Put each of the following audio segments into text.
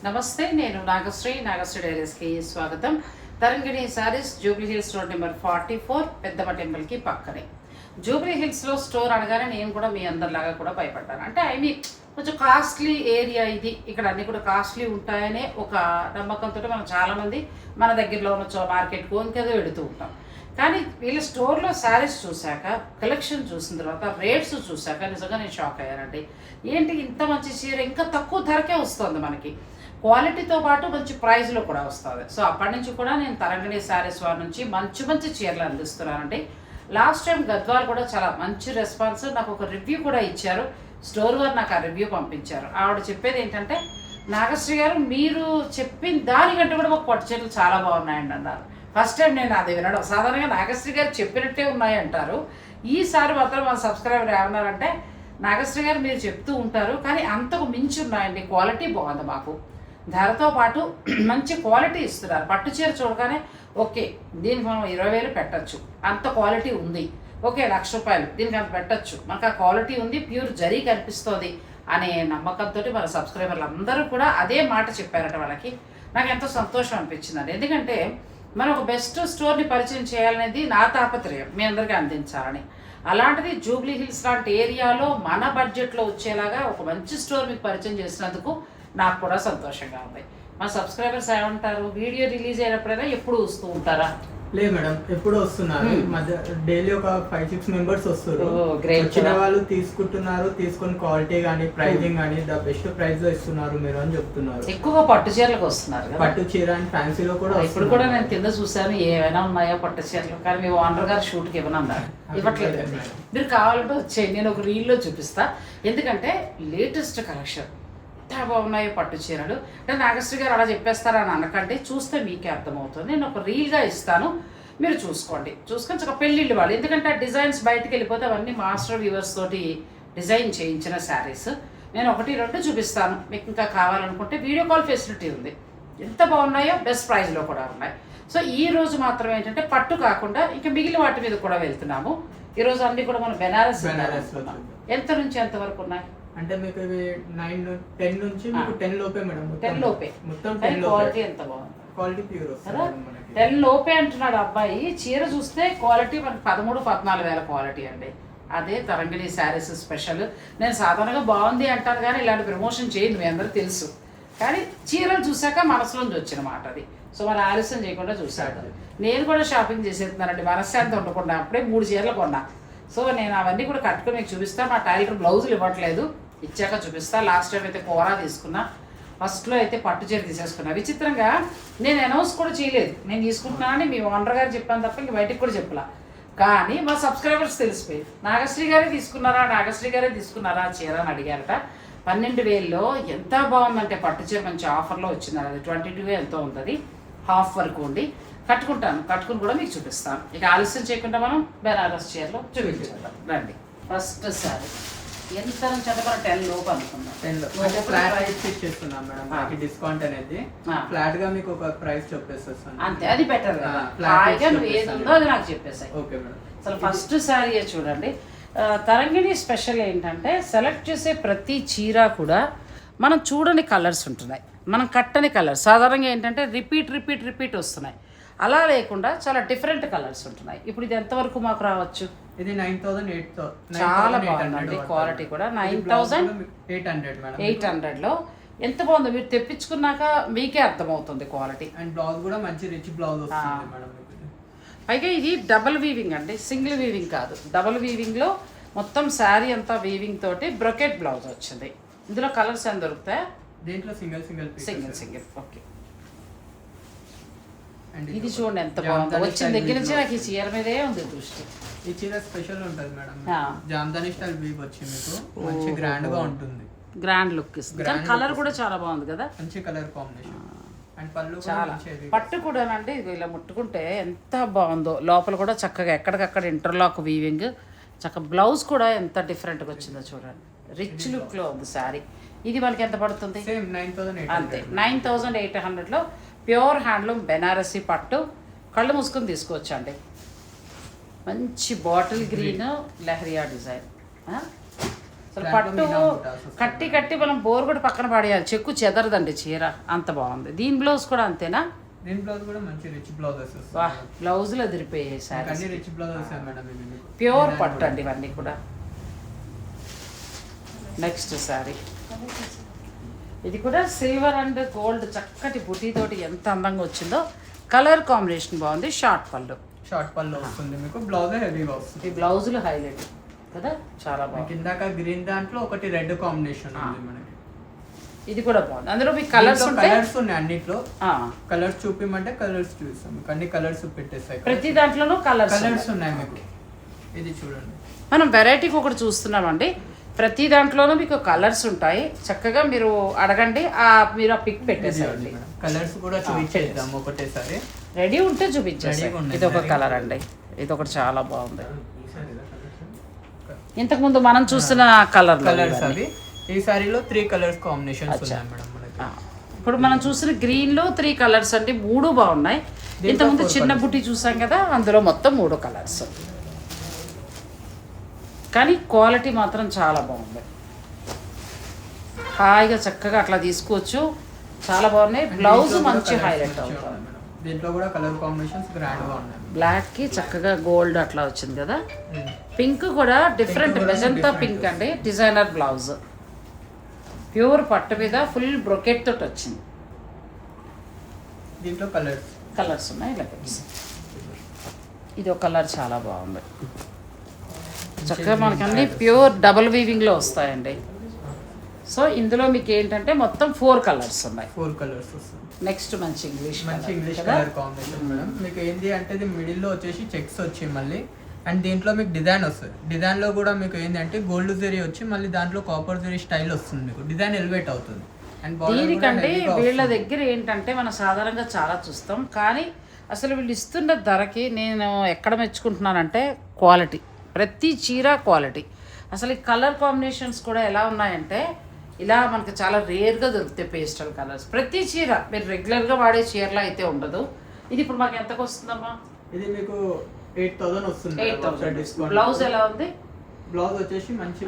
నమస్తే, నేను నాగశ్రీ డైరీస్కి స్వాగతం. Tarangini sarees, Jubilee Hills road number 44, Peddamma టెంపుల్కి పక్కనే. జూబ్లీ హిల్స్లో స్టోర్ అనగానే నేను కూడా మీ అందరిలాగా కూడా భయపడ్డాను. అంటే కొంచెం కాస్ట్లీ ఏరియా ఇది, ఇక్కడ అన్నీ కూడా కాస్ట్లీ ఉంటాయనే ఒక నమ్మకంతో మనం చాలామంది మన దగ్గరలో ఉన్న మార్కెట్కు ఇంకేదో వెళుతూ ఉంటాం. కానీ వీళ్ళ స్టోర్లో శారీస్ చూశాక, కలెక్షన్ చూసిన తర్వాత, రేట్స్ చూశాక నిజంగా నేను షాక్ అయ్యానండి. ఏంటి ఇంత మంచి చీర ఇంకా తక్కువ ధరకే వస్తుంది మనకి, క్వాలిటీతో పాటు మంచి ప్రైస్లో కూడా వస్తుంది. సో అప్పటి నుంచి కూడా నేను తరంగిణి శారీస్ వారి నుంచి మంచి మంచి చీరలు అందిస్తున్నానండి. లాస్ట్ టైం గద్వాల్ కూడా చాలా మంచి రెస్పాన్స్, నాకు ఒక రివ్యూ కూడా ఇచ్చారు. స్టోర్ వారు నాకు ఆ రివ్యూ పంపించారు. ఆవిడ చెప్పేది ఏంటంటే, నాగశ్రీ గారు మీరు చెప్పిన దానికంటే కూడా మాకు పట్టు చీరలు చాలా బాగున్నాయండి అన్నారు. ఫస్ట్ టైం నేను అది వినడం. సాధారణంగా నాగశ్రీ గారు చెప్పినట్టే ఉన్నాయి అంటారు. ఈసారి మాత్రం మన సబ్స్క్రైబర్ ఏమన్నారంటే, నాగశ్రీ గారు మీరు చెప్తూ ఉంటారు కానీ అంతకు మించి ఉన్నాయండి, క్వాలిటీ బాగుంది, మాకు ధరతో పాటు మంచి క్వాలిటీ ఇస్తున్నారు. పట్టు చీర చూడగానే ఓకే దీనికి మనం 20,000 పెట్టచ్చు, అంత క్వాలిటీ ఉంది. ఓకే 1,00,000 రూపాయలు దీనికి అంత పెట్టచ్చు, మనకు ఆ క్వాలిటీ ఉంది, ప్యూర్ జరీ కనిపిస్తుంది అనే నమ్మకంతో మన సబ్స్క్రైబర్లు అందరూ కూడా అదే మాట చెప్పారట. వాళ్ళకి నాకు ఎంతో సంతోషం అనిపించిందండి. ఎందుకంటే మనం ఒక బెస్ట్ స్టోర్ని పరిచయం చేయాలనేది నా తాపత్రయం, మీ అందరికీ అందించాలని. అలాంటిది జూబ్లీ హిల్స్ లాంటి ఏరియాలో మన బడ్జెట్లో వచ్చేలాగా ఒక మంచి స్టోర్ మీకు పరిచయం చేసినందుకు నాకు కూడా సంతోషంగా ఉంది. మా సబ్స్క్రైబర్స్ ఏమంటారు, వీడియో రిలీజ్ అయినప్పుడైనా ఎప్పుడు వస్తూ ఉంటారా? లేదు మేడం, ఎప్పుడు వస్తున్నారు. మధ్య డైలీ ఒక 5-6 మెంబర్స్ వస్తారు. వచ్చిన వాళ్ళు తీసుకుంటున్నారు, తీసుకుని క్వాలిటీ కానీ ప్రైజింగ్ కానీ ద బెస్ట్ ప్రైస్ లో ఇస్తున్నారు మీరు అని చెప్తున్నారు. ఎక్కువగా పట్టు చీరలకు వస్తున్నారు, పట్టు చీర అండ్ ఫ్యాన్సీలో కూడా. ఇప్పుడు కూడా నేను కింద చూసాను, ఏమైనా ఉన్నాయో పట్టు చీరలు. కానీ మీ ఓనర్ గారు షూట్కి ఇవ్వనన్నారు, ఇవ్వట్లేదు. మీరు కావాలంటే వచ్చేయండి, నేను ఒక రీల్లో చూపిస్తా. ఎందుకంటే లేటెస్ట్ కలెక్షన్ ఎంత బాగున్నాయో పట్టు చీరలు. అంటే నాగశ్రీ గారు అలా చెప్పేస్తారా అని అనకండి, చూస్తే మీకే అర్థమవుతుంది. నేను ఒక రీల్గా ఇస్తాను, మీరు చూసుకోండి. చూసుకొని ఒక పెళ్ళిళ్ళు వాళ్ళు, ఎందుకంటే ఆ డిజైన్స్ బయటకు వెళ్ళిపోతే అవన్నీ మాస్టర్ వ్యూవర్స్ తోటి డిజైన్ చేయించిన శారీస్. నేను 1-2 చూపిస్తాను, మీకు ఇంకా కావాలనుకుంటే వీడియో కాల్ ఫెసిలిటీ ఉంది. ఎంత బాగున్నాయో బెస్ట్ ప్రైస్లో కూడా ఉన్నాయి. సో ఈ రోజు మాత్రం ఏంటంటే పట్టు కాకుండా ఇంకా మిగిలిన వాటి మీద కూడా వెళ్తున్నాము. ఈరోజు అన్నీ కూడా మనం బెనారస్. ఎంత నుంచి ఎంత వరకు ఉన్నాయి అంటే మీకు ఇవి 9-10 నుంచి మీకు 10 లోపే మేడం. 10 లోపే మొత్తం క్వాలిటీ ఎంత బాగుంది, క్వాలిటీ ప్యూర్ కదా. 10 లోపే అంటున్నాడు అబ్బాయి. చీర చూస్తే క్వాలిటీ మనకి 13-14 వేల క్వాలిటీ అండి. అదే తరంగిణి శారీస్ స్పెషల్. నేను సాధారణంగా బాగుంది అంటాను కానీ ఇలాంటి ప్రమోషన్ చేయను, మీ అందరూ తెలుసు. కానీ చీరలు చూసాక మనసులోంచి వచ్చిన మాట అది. సో మరి ఆలస్యం చేయకుండా చూశాడు. నేను కూడా షాపింగ్ చేసేస్తున్నానండి, మనశ్శాంతి ఉండకుండా. అప్పుడే 3 చీరలు కొన్నా. సో నేను అవన్నీ కూడా కట్టుకుని మీకు చూపిస్తాను. మా టైలర్ బ్లౌజులు ఇవ్వట్లేదు, ఇచ్చాక చూపిస్తా. లాస్ట్ టైం అయితే కోరా తీసుకున్నా, ఫస్ట్లో అయితే పట్టు చీర తీసేసుకున్నా. విచిత్రంగా నేను అనౌన్స్ కూడా చేయలేదు నేను తీసుకుంటున్నానని. మీ ఓనర్ గారు చెప్పాను తప్ప ఇంక బయటికి కూడా చెప్పలా. కానీ మా సబ్స్క్రైబర్స్ తెలిసిపోయి నాగశ్రీ గారే తీసుకున్నారా చీర అని అడిగారట. 12,000లో ఎంత బాగుందంటే పట్టు చీర మంచి ఆఫర్లో వచ్చింది. అది 22 ఎంతో ఉంటుంది, హాఫ్ వరకు ఉండి. కట్టుకుని కూడా మీకు చూపిస్తాను. ఇక ఆలస్యం చేయకుండా మనం బెనారస్ చీరలో చూపించేద్దాం రండి. ఫస్ట్ సారీ ఎంత నుంచి అంటే మనం 10 లోపు అనుకుందాం. 10 ఫ్లాట్ రేట్ ఇచ్చేస్తున్నాం మేడం, మనకి డిస్కౌంట్ అనేది ఫ్లాట్ గా మీకు ఒక ప్రైస్ చెప్పేస్తాను అంతే. అది బెటర్ కదా, నువ్వు ఏది ఉందో అది నాకు చెప్పేసాయి. Okay madam. అసలు ఫస్ట్ శారీ చూడండి. తరంగిణి స్పెషల్ ఏంటంటే సెలెక్ట్ చేసే ప్రతి చీర కూడా మనం చూడని కలర్స్ ఉంటున్నాయి, మనం కట్టని కలర్స్. సాధారణంగా ఏంటంటే రిపీట్ వస్తున్నాయి. అలా లేకుండా చాలా డిఫరెంట్ కలర్స్ ఉంటున్నాయి. ఇప్పుడు ఇది ఎంతవరకు మాకు రావచ్చు? ఇది 9,800. చాలా బాగుందండి, క్వాలిటీ కూడా 9,800లో. ఎంత బాగుందో, మీరు తెప్పించుకున్నాక మీకే అర్థమవుతుంది క్వాలిటీ. అండ్ బ్లౌజ్ కూడా మంచి రిచ్ బ్లౌజ్ వస్తుంది మేడం. పైగా ఇది డబుల్ వీవింగ్ అండి, సింగిల్ వీవింగ్ కాదు, డబుల్ వీవింగ్లో మొత్తం శారీ అంతా వీవింగ్ తోటి బ్రొకెట్ బ్లౌజ్ వచ్చింది. ఇందులో కలర్స్ ఏం దొరుకుతాయి? దీంట్లో సింగిల్. ఓకే. ఇది చూడండి ఎంత బాగుంది. వచ్చిన దగ్గర నుంచి నాకు ఈ చీర మీదే ఉంది దృష్టి. ఈ చీర స్పెషల్ ఉంటుంది మేడం, జామ్దాని స్టైల్ వీవ్ వచ్చి మీకు మంచి గ్రాండ్ గా ఉంటుంది, గ్రాండ్ లుక్ ఇస్తుంది. కానీ కలర్ కూడా చాలా బాగుంది కదా, మంచి కలర్ కాంబినేషన్. అండ్ పళ్ళు చాలా పట్టు కూడానండి. ఇది ఇలా ముట్టుకుంటే ఎంత బాగుందో. లోపల కూడా చక్కగా ఎక్కడికక్కడ ఇంటర్లాక్ వీవింగ్, చక్కగా బ్లౌజ్ కూడా ఎంత డిఫరెంట్గా వచ్చిందో చూడండి. రిచ్ లుక్లో ఉంది శారీ. ఇది మనకి ఎంత పడుతుంది? అంతే 9,800లో ప్యూర్ హ్యాండ్లూమ్ బెనారసీ పట్టు. కళ్ళు మూసుకొని తీసుకోవచ్చండి. మంచి బాటిల్ గ్రీన్ లెహరియా డిజైన్. అసలు పట్టు కట్టి కట్టి మనం బోర్ కూడా పక్కన పడేయాలి, చెక్కు చెదరదండి చీర, అంత బాగుంది. దీని బ్లౌజ్ కూడా అంతేనా? దీని బ్లౌజ్ కూడా మంచి రిచ్ బ్లౌజెస్ వా, బ్లౌజులు అదిరిపోయాయి సార్, అన్ని రిచ్ బ్లౌజెస్ మేడం ఇవి. ప్యూర్ పట్టు అండి ఇవన్నీ కూడా. నెక్స్ట్ సారీ, ఇది కూడా సిల్వర్ అండ్ గోల్డ్ చక్కటి బుటీతోటి ఎంత అందంగా వచ్చిందో. కలర్ కాంబినేషన్ బాగుంది, షార్ట్ పళ్ళు వస్తుంది మీకు. బ్లౌజ్ హెవీగా వస్తుంది, ఈ బ్లౌజులు హైలైట్ కదా, చాలా బాగుంది. ఇందాక గ్రీన్ దాంట్లో ఒకటి రెడ్ కాంబినేషన్ ఉంది మనకి. ఇది కూడా బాగుంది. అందులో మీకు కలర్స్ ఉన్నాయి అన్నిట్లో. కలర్స్ చూపిమంటే కలర్స్ చూపిస్తాం మీకు, అన్ని కలర్స్ పెట్టేస్తాయి. ప్రతి దాంట్లోనూ కలర్స్ ఉన్నాయి మీకు. ఇది చూడండి, మనం వెరైటీకి ఒకటి చూస్తున్నామండి. ప్రతి దాంట్లోనూ మీకు కలర్స్ ఉంటాయి, చక్కగా మీరు అడగండి, మీరు ఆ పిక్ పెట్టేసేయండి. కలర్స్ కూడా చూపించేద్దాం ఒకటేసారి, రెడీ ఉంటే చూపించేసాం. ఇది ఒక కలర్ అండి, ఇది ఒకటి చాలా బాగుంది. ఇంతకు ముందు మనం చూస్తున్న కలర్స్ అవి. ఈ సారీలో 3 కలర్స్ కాంబినేషన్స్ ఉన్నాయి మేడం మనకి. ఇప్పుడు మనం చూసిన గ్రీన్ లో 3 కలర్స్ అంటే 3 బాగున్నాయి. ఇంతకుముందు చిన్న బుట్టి చూసాం కదా, అందులో మొత్తం 3 కలర్స్. కానీ క్వాలిటీ మాత్రం చాలా బాగుంది, హాయిగా చక్కగా అట్లా తీసుకోవచ్చు, చాలా బాగున్నాయి. బ్లౌజ్ మంచి హైలైట్ అవుతుంది. దీంట్లో కూడా కలర్ కాంబినేషన్స్ గ్రాండ్ గా ఉన్నాయి. బ్లాక్ కి చక్కగా గోల్డ్ అట్లా వచ్చింది కదా. పింక్ కూడా డిఫరెంట్, మెజంతా పింక్ అండి. డిజైనర్ బ్లౌజ్, ప్యూర్ పట్టు మీద ఫుల్ బ్రొకెట్ తోటి వచ్చింది. దీంట్లో కలర్స్ ఉన్నాయి ఇలా. ఇది ఒక కలర్ చాలా బాగుంది, చక్కగా మనకి అన్ని ప్యూర్ డబుల్ వీవింగ్లో వస్తాయండి. సో ఇందులో మీకు ఏంటంటే మొత్తం 4 కలర్స్ ఉన్నాయి. 4 కలర్స్ వస్తుంది. నెక్స్ట్ మంచి ఇంగ్లీష్ కలర్ కాంబినేషన్ మేడం. మీకు ఏంటి అంటే ఇది మిడిల్లో వచ్చేసి చెక్స్ వచ్చి మళ్ళీ, అండ్ దీంట్లో మీకు డిజైన్ వస్తుంది. డిజైన్లో కూడా మీకు ఏంటంటే గోల్డ్ జరీ వచ్చి మళ్ళీ దాంట్లో కాపర్ జరీ స్టైల్ వస్తుంది. మీకు డిజైన్ ఎలివేట్ అవుతుంది. అండ్ దీనికంటే వీళ్ళ దగ్గర ఏంటంటే మనం సాధారణంగా చాలా చూస్తాం, కానీ అసలు వీళ్ళు ఇస్తున్న ధరకి నేను ఎక్కడ మెచ్చుకుంటున్నానంటే క్వాలిటీ, ప్రతి చీర క్వాలిటీ. అసలు ఈ కలర్ కాంబినేషన్స్ కూడా ఎలా ఉన్నాయంటే ఇలా మనకి చాలా రేర్గా దొరుకుతాయి పేస్టల్ కలర్స్. ప్రతి చీర మీరు రెగ్యులర్గా వాడే చీరలో అయితే ఉండదు. ఇది ఇప్పుడు మాకు ఎంతకు వస్తుందమ్మా? ఇది మీకు 8,000 వస్తుంది. 8,000. బ్లౌజ్ ఎలా ఉంది? బ్లౌజ్ వచ్చేసి మంచి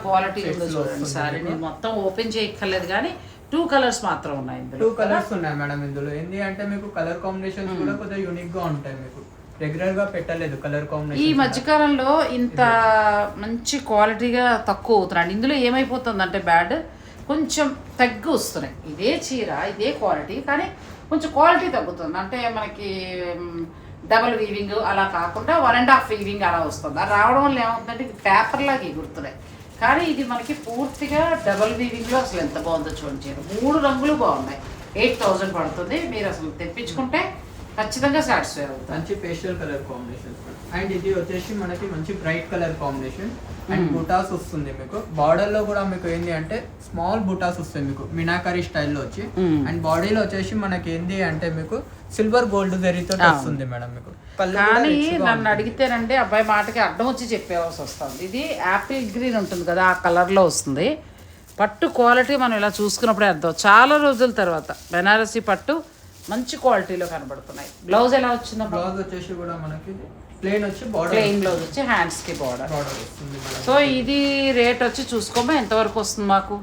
క్వాలిటీ ఉంది చూడండి. సారీ నేను మొత్తం ఓపెన్ చేయక్కర్లేదు, కానీ 2 కలర్స్ మాత్రం ఉన్నాయి. 2 కలర్స్ ఉన్నాయి మేడం ఇందులో. ఏంటి అంటే మీకు కలర్ కాంబినేషన్స్ కూడా కొద్దిగా యూనిక్ గా ఉంటాయి. మీకు రెగ్యులర్ గా పెట్టలేదు కలర్ కాంబినేషన్. ఈ మధ్యకాలంలో ఇంత మంచి క్వాలిటీగా తక్కువ అవుతున్నాయి. ఇందులో ఏమైపోతుందంటే బ్యాడ్ కొంచెం తగ్గి వస్తున్నాయి. ఇదే చీర ఇదే క్వాలిటీ, కానీ కొంచెం క్వాలిటీ తగ్గుతుంది. అంటే మనకి డబల్ వీవింగ్ అలా కాకుండా 1.5 వీవింగ్ అలా వస్తుంది. అది రావడం వల్ల ఏమవుతుందంటే ఇది పేపర్ లాగా ఎగురుతున్నాయి. కానీ ఇది మనకి పూర్తిగా డబల్ వీవింగ్లో అసలు ఎంత బాగుందో చూడండి. చీర 3 రంగులు బాగున్నాయి. 8,000 పడుతుంది. మీరు అసలు తెప్పించుకుంటే ఖచ్చితంగా సాటిస్ఫై అవుతుంది. మంచి పేస్టల్ కలర్ కాంబినేషన్. అండ్ ఇది వచ్చేసి మనకి మంచి బ్రైట్ కలర్ కాంబినేషన్. అండ్ బుటాస్ వస్తుంది మీకు. బార్డర్ లో కూడా మీకు ఏంటి అంటే స్మాల్ బుటాస్ వస్తాయి మీకు మీనాకరీ స్టైల్లో వచ్చి. అండ్ బాడీలో వచ్చేసి మనకి ఏంటి అంటే మీకు సిల్వర్ గోల్డ్ జరీతో వస్తుంది మేడం మీకు. కానీ నన్ను అడిగితేనండి అబ్బాయి మాటకి అడ్డం వచ్చి చెప్పేవాల్సి వస్తుంది. ఇది యాపిల్ గ్రీన్ ఉంటుంది కదా, ఆ కలర్లో వస్తుంది. పట్టు క్వాలిటీ మనం ఇలా చూసుకున్నప్పుడే అర్థం. చాలా రోజుల తర్వాత బెనారసీ పట్టు మంచి క్వాలిటీలో కనబడుతున్నాయి. బ్లౌజ్ ఎలా వచ్చిందో? బ్లౌజ్ వచ్చేసి కూడా మనకి ప్లెయిన్ వచ్చి బార్డర్, ప్లెయిన్ బ్లౌజ్ వచ్చి హ్యాండ్స్ కి బార్డర్ వస్తుంది. సో ఇది రేట్ వచ్చి చూసుకోమా ఎంతవరకు వస్తుంది మాకు?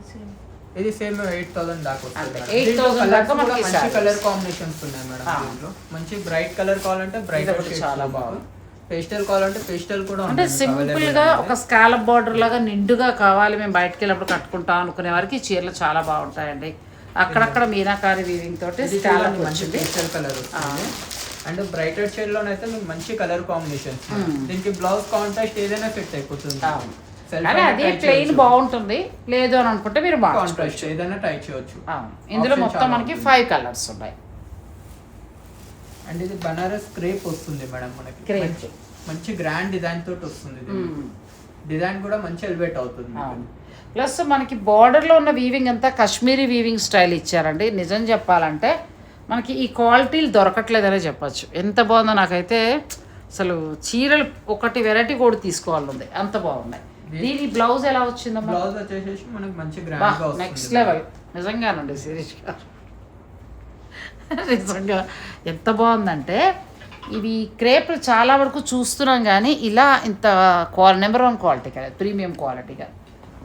ఇది సేమ్ 8,000 దాకా వస్తుంది. 8,000 దాకా మనకి మంచి కలర్ కాంబినేషన్స్ ఉన్నాయి మేడం దీంట్లో. మంచి బ్రైట్ కలర్ కావాలంటే బ్రైట్, చాలా బాగుంది. పేస్టల్ కావాలంటే పేస్టల్ కూడా అంటే సింపుల్ గా ఒక స్కాలప్ బార్డర్ లాగా నిండుగా కావాలి, మేము బయటకు వెళ్ళినప్పుడు కట్టుకుంటాం అనుకునే వారికి చీరలు చాలా బాగుంటాయండి. అక్కడక్కడ మీనాకారి వీవింగ్ తోటి స్కాలప్ మంచి పేస్టల్ కలర్ వస్తుంది. అండ్ బ్రైటర్ షేడ్ లోనైతే మీకు మంచి కలర్ కాంబినేషన్. దీనికి బ్లౌజ్ కాంట్రాస్ట్ ఏదైనా ఫిట్ అయిపోతుంది. కానీ అదే ప్లెయిన్ బాగుంటుంది, లేదు అని అనుకుంటే మీరు కాంట్రాస్ట్ ఏదైనా ట్రై చేయొచ్చు. ఇందులో మొత్తం మనకి 5 కలర్స్ ఉన్నాయి. అండ్ ఇది బనారస్ క్రేప్ వస్తుంది మేడం మనకి. మంచి గ్రాండ్ డిజైన్ తోటి వస్తుంది. డిజైన్ కూడా మంచి ఎలివేట్ అవుతుంది. ప్లస్ మనకి బార్డర్లో ఉన్న వీవింగ్ అంతా కాశ్మీరీ వీవింగ్ స్టైల్ ఇచ్చారండి. నిజం చెప్పాలంటే మనకి ఈ క్వాలిటీలు దొరకట్లేదనే చెప్పచ్చు. ఎంత బాగుందో నాకైతే. అసలు చీరలు ఒకటి వెరైటీ కూడా తీసుకోవాలంది, అంత బాగున్నాయి. దీని బ్లౌజ్ ఎలా వచ్చిందమ్మా? బ్లౌజ్ వచ్చేసి మనకి మంచి గ్రాండ్ గా వస్తుంది. నెక్స్ట్ లెవెల్ నిజంగానండి శిరీష్ గారు. నిజంగా ఎంత బాగుందంటే ఇవి క్రేప్లు చాలా వరకు చూస్తున్నాం, కానీ ఇలా ఇంత నెంబర్ 1 క్వాలిటీ కదా, ప్రీమియం క్వాలిటీగా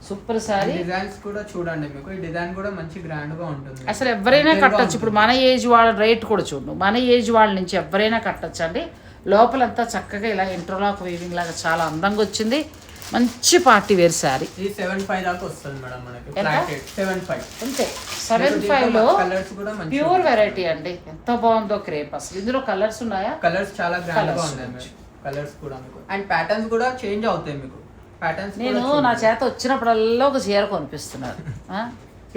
సూపర్ సారీ. డిజైన్స్ కూడా చూడండి, మీకు ఈ డిజైన్ కూడా మంచి గ్రాండ్ గా ఉంటుంది. అసలు ఎవరైనా కట్టచ్చు. ఇప్పుడు మన ఏజ్ వాళ్ళ రేట్ కూడా చూడు, మన ఏజ్ వాళ్ళ నుంచి ఎవరైనా కట్టచ్చు అండి. లోపలంతా చక్కగా ఇలా ఇంటర్లాక్ వీవింగ్ లాగా చాలా అందంగా వచ్చింది. మంచి పార్టీ వేర్ శారీ. ఇది 75 దాకా వస్తుంది మేడం మనకి. ఫ్లాట్ రేట్ 75 అంతే. 75 లో కలర్స్ కూడా మంచి ప్యూర్ వెరైటీ అండి. ఎంత బాగుందో క్రేప్. అసలు ఇందులో కలర్స్ ఉన్నాయా? కలర్స్ చాలా గ్రాండ్ గా ఉన్నాయి మేడం. కలర్స్ కూడా మీకు అండ్ ప్యాటర్న్స్ కూడా చేంజ్ అవుతాయి మీకు. ప్యాటర్న్స్ నేను నా చేత వచ్చినప్పుడల్లా ఒక చీర కొనిపిస్తున్నారు.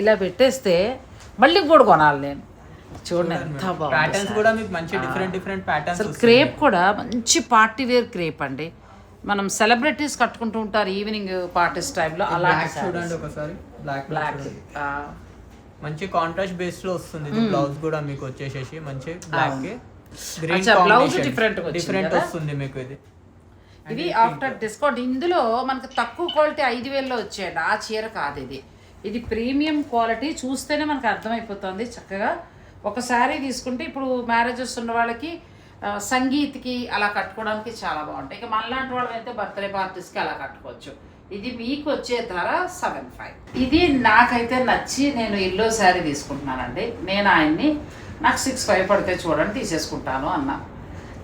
ఇలా పెట్టేస్తే మళ్ళీ కూడా కొనాలి నేను. చూడండి ఎంత బాగుంది. ప్యాటర్న్స్ కూడా మీకు మంచి డిఫరెంట్ ప్యాటర్న్స్. అసలు క్రేప్ కూడా మంచి పార్టీ వేర్ క్రేప్ అండి. మనం సెలబ్రిటీస్ కట్టుకుంటూ ఉంటారు ఈవినింగ్ పార్టీస్ టైంలో. అలాంటి చూడండి ఒకసారి. బ్లాక్ మంచి కాంట్రాస్ట్ బేస్ లో వస్తుంది. బ్లౌజ్ కూడా మీకు వచ్చేసేసి మంచి బ్లాక్ కి గ్రీన్ బ్లౌజ్ డిఫరెంట్ వస్తుంది మీకు. ఇది ఆఫ్టర్ డిస్కౌంట్. ఇందులో మనకు తక్కువ క్వాలిటీ 5,000లో వచ్చేయండి. ఆ చీర కాదు ఇది. ఇది ప్రీమియం క్వాలిటీ. చూస్తేనే మనకు అర్థమైపోతుంది చక్కగా. ఒక శారీ తీసుకుంటే ఇప్పుడు మ్యారేజెస్ ఉన్న వాళ్ళకి, సంగీత్కి అలా కట్టుకోవడానికి చాలా బాగుంటాయి. ఇక మనలాంటి వాళ్ళు అయితే బర్త్డే పార్టీస్కి అలా కట్టుకోవచ్చు. ఇది మీకు వచ్చే ధర 75. ఇది నాకైతే నచ్చి నేను ఎల్లో శారీ తీసుకుంటున్నానండి. నేను ఆయన్ని నాకు 65 పడితే చూడండి తీసేసుకుంటాను అన్నా.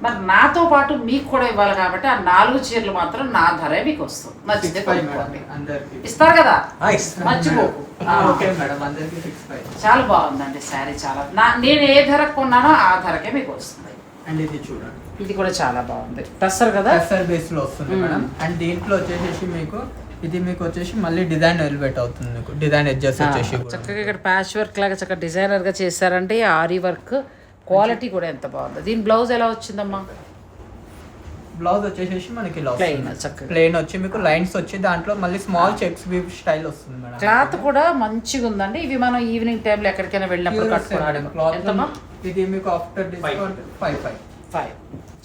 మరి నాతో పాటు మీకు కూడా ఇవ్వాలి కాబట్టి ఆ 4 చీరలు మాత్రం నా ధరే మీకు వస్తుంది. నచ్చితే ఇస్తారు కదా, మర్చిపోకు. చాలా బాగుందండి శారీ. చాలా నేను ఏ ధరకు కొన్నానో ఆ ధరకే మీకు వస్తుంది. అండ్ ఇది చూడండి, ఇది కూడా చాలా బాగుంది. టస్సర్ కదా, టస్సర్ బేస్ లో వస్తుంది మేడం. అండ్ దీంట్లో వచ్చేసి మీకు ఇది మీకు వచ్చేసి మళ్ళీ డిజైన్ ఎలివేట్ అవుతుంది. మీకు డిజైన్ ఎడ్జెస్ వచ్చేసి చక్కగా ఇక్కడ ప్యాచ్ వర్క్ లాగా చక్కగా డిజైనర్ గా చేశారంటే. ఆరీ వర్క్ క్వాలిటీ కూడా ఎంత బాగుంది. దీని బ్లౌజ్ ఎలా వచ్చిందమ్మా? బ్లౌజ్ వచ్చేసి మనకి ప్లెయిన్ వచ్చి మీకు లైన్స్ వచ్చి దాంట్లో మళ్ళీ స్మాల్ చెక్స్ వీవ్ స్టైల్ వస్తుంది మేడం. క్లాత్ కూడా మంచిగా ఉందండి. ఇవి మనం ఈవినింగ్ టైంలో ఎక్కడికైనా వెళ్ళినప్పుడు కట్టుకోవడం. ఇది మీకు ఆఫ్టర్ డిస్కౌంట్ 5